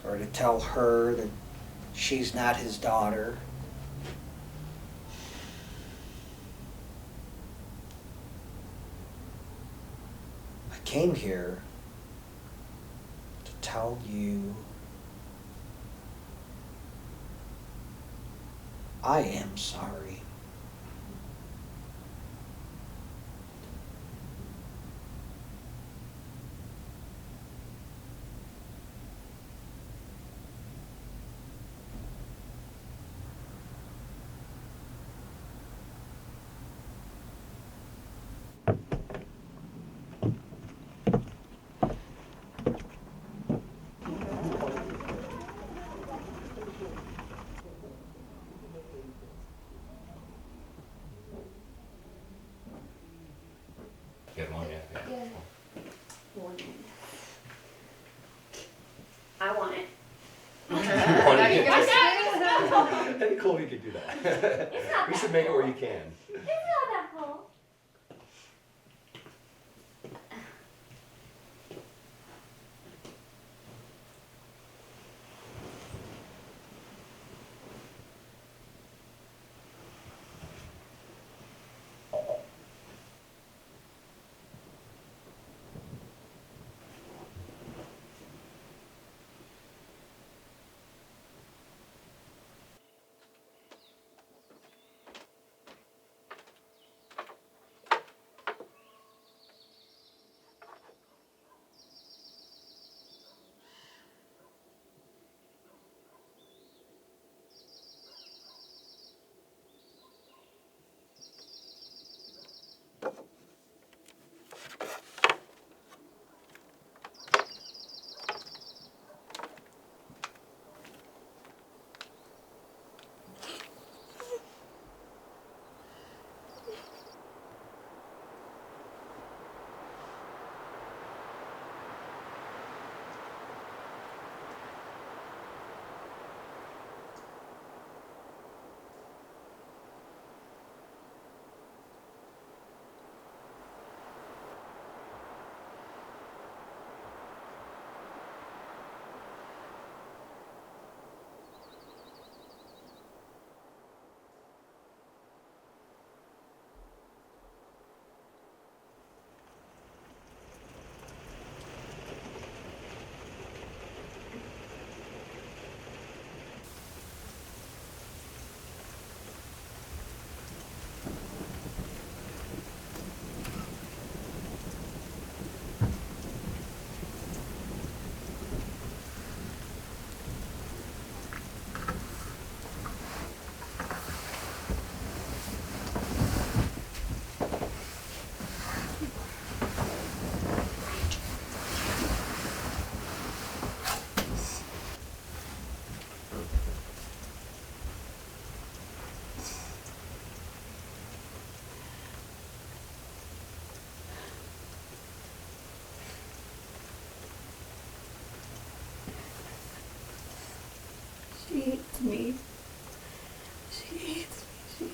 or to tell her that she's not his daughter. I came here to tell you I am sorry. Good morning. I want it. That'd be cool if you could do that. We should make it where you can. It's not that cool. She hates me. She hates me.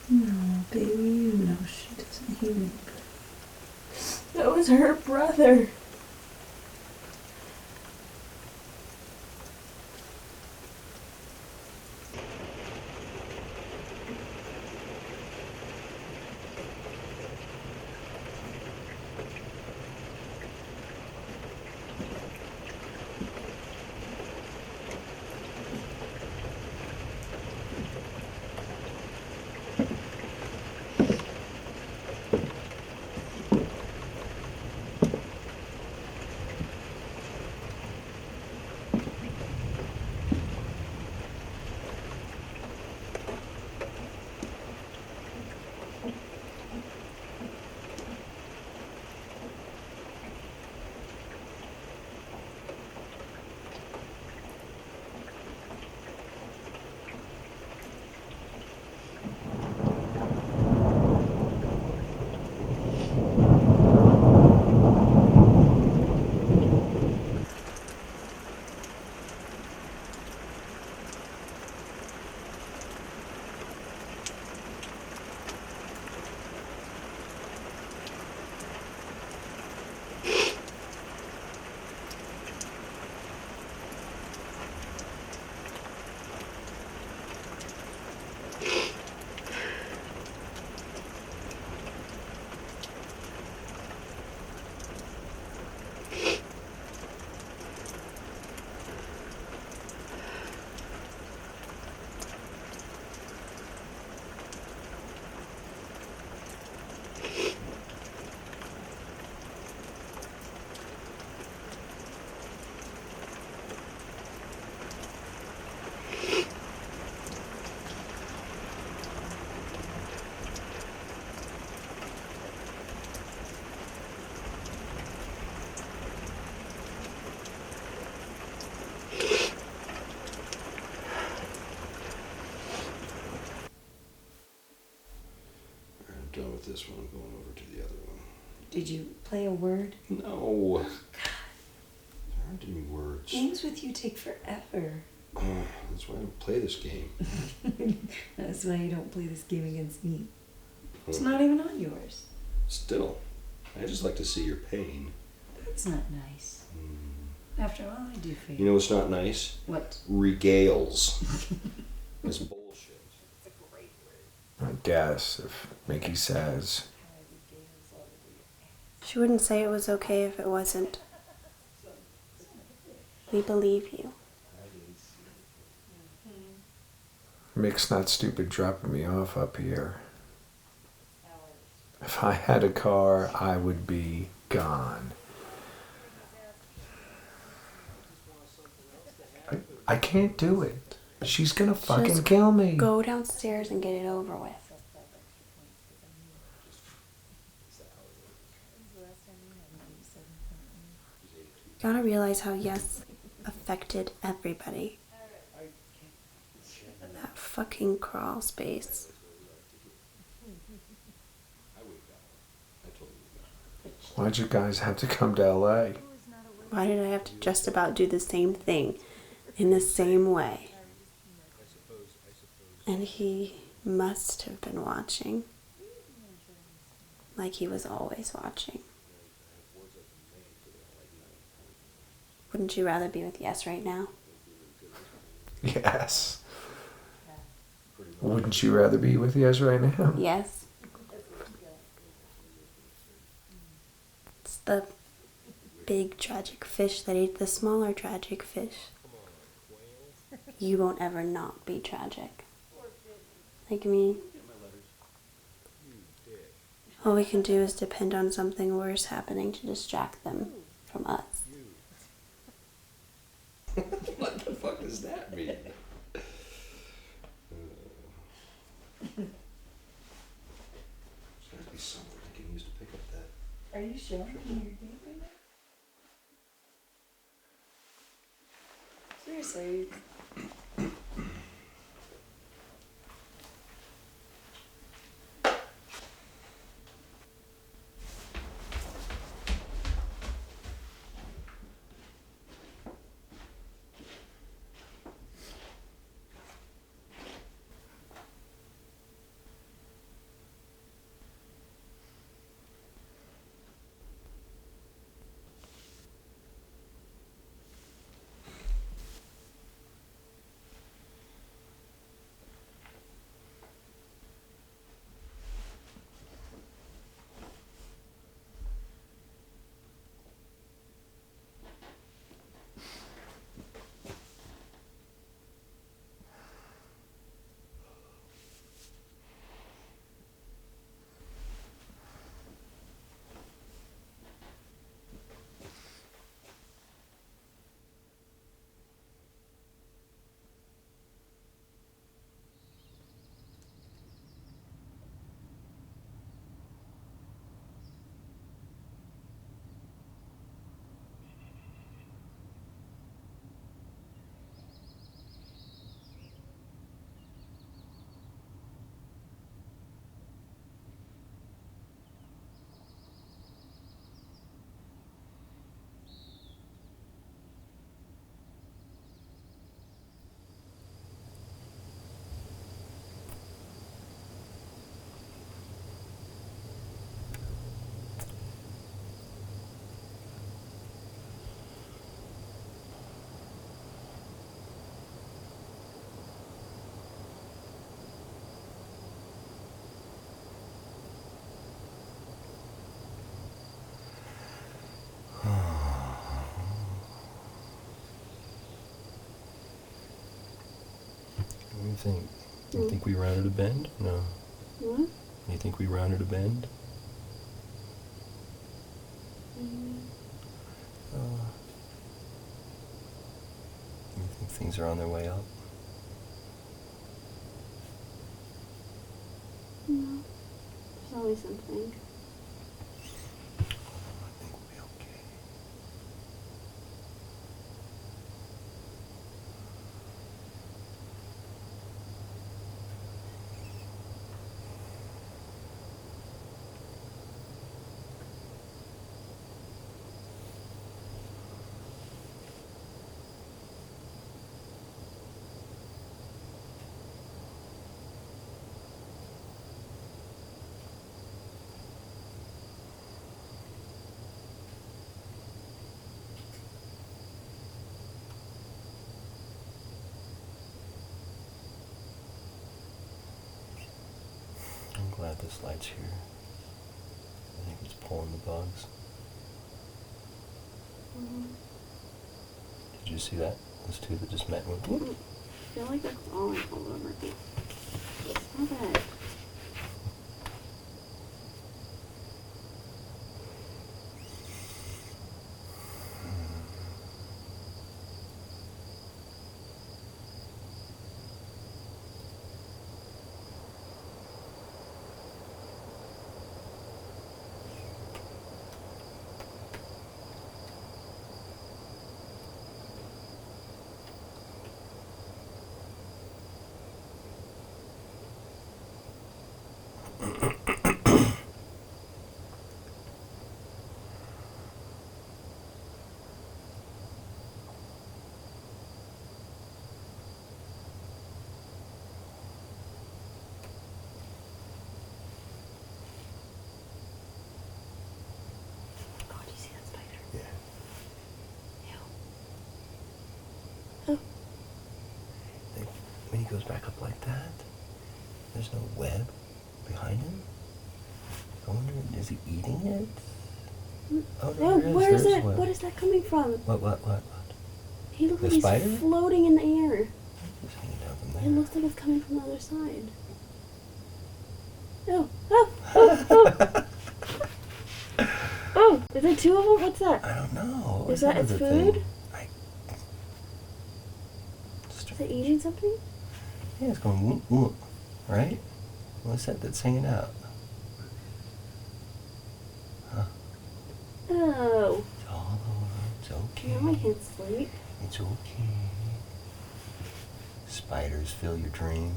No, baby, you know she doesn't hate me. That was her brother. done with this one, I'm going over to the other one. Did you play a word? No. There aren't any words. Games with you take forever. That's why I don't play this game. That's why you don't play this game against me. It's not even on yours. Still, I just like to see your pain. That's not nice. After all I do for you. You know what's not nice? What? Regales. It's bullshit. I guess if Mickey says. She wouldn't say it was okay if it wasn't. We believe you. Mick's not stupid dropping me off up here. If I had a car, I would be gone. I can't do it. She's gonna fucking Just kill me. Go downstairs and get it over with. Gotta realize how yes affected everybody. That fucking crawl space. Why'd you guys have to come to LA? Why did I have to just about do the same thing in the same way? And he must have been watching. Like he was always watching. Wouldn't you rather be with Yes right now? Yes. Wouldn't you rather be with Yes right now? Yes. It's the big tragic fish that ate the smaller tragic fish. You won't ever not be tragic. Like me. All we can do is depend on something worse happening to distract them from us. What the fuck does that mean? There's gotta be something I can use to pick up that. Are you showing me your date right now? Seriously. What do you think? You think we rounded a bend? No. What? You think we rounded a bend? You think things are on their way up? No. There's always something. that this light's here. I think it's pulling the bugs. Did you see that? Those two that just met with me? I feel like they're crawling all over me. Stop it. When he goes back up like that, there's no web behind him. I wonder, is he eating it? Oh, Whoa, there where is there's it? web. What is that coming from? What? He looks The like spider? he's floating in the air. It's hanging down from there. It looks like it's coming from the other side. Oh! Oh, is there two of them? What's that? I don't know. Is that its the food? thing? Is it eating something? Yeah, it's going whoop, whoop, right? What's that that's hanging out? Huh? Oh. It's all over. It's okay. Now I can't sleep. It's okay. Spiders fill your dreams.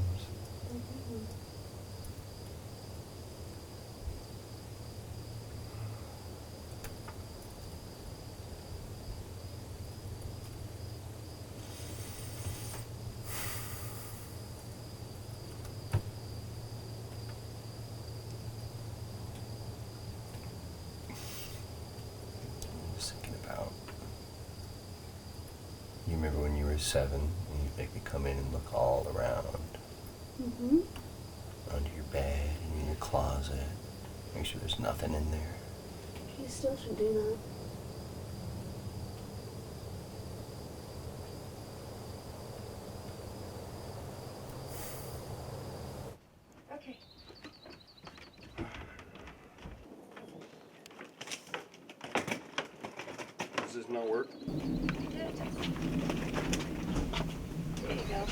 You remember when you were 7 and you'd make me come in and look all around? Mm-hmm. Under your bed and in your closet. Make sure there's nothing in there. You still should do that. Okay. Does this not work? There you go.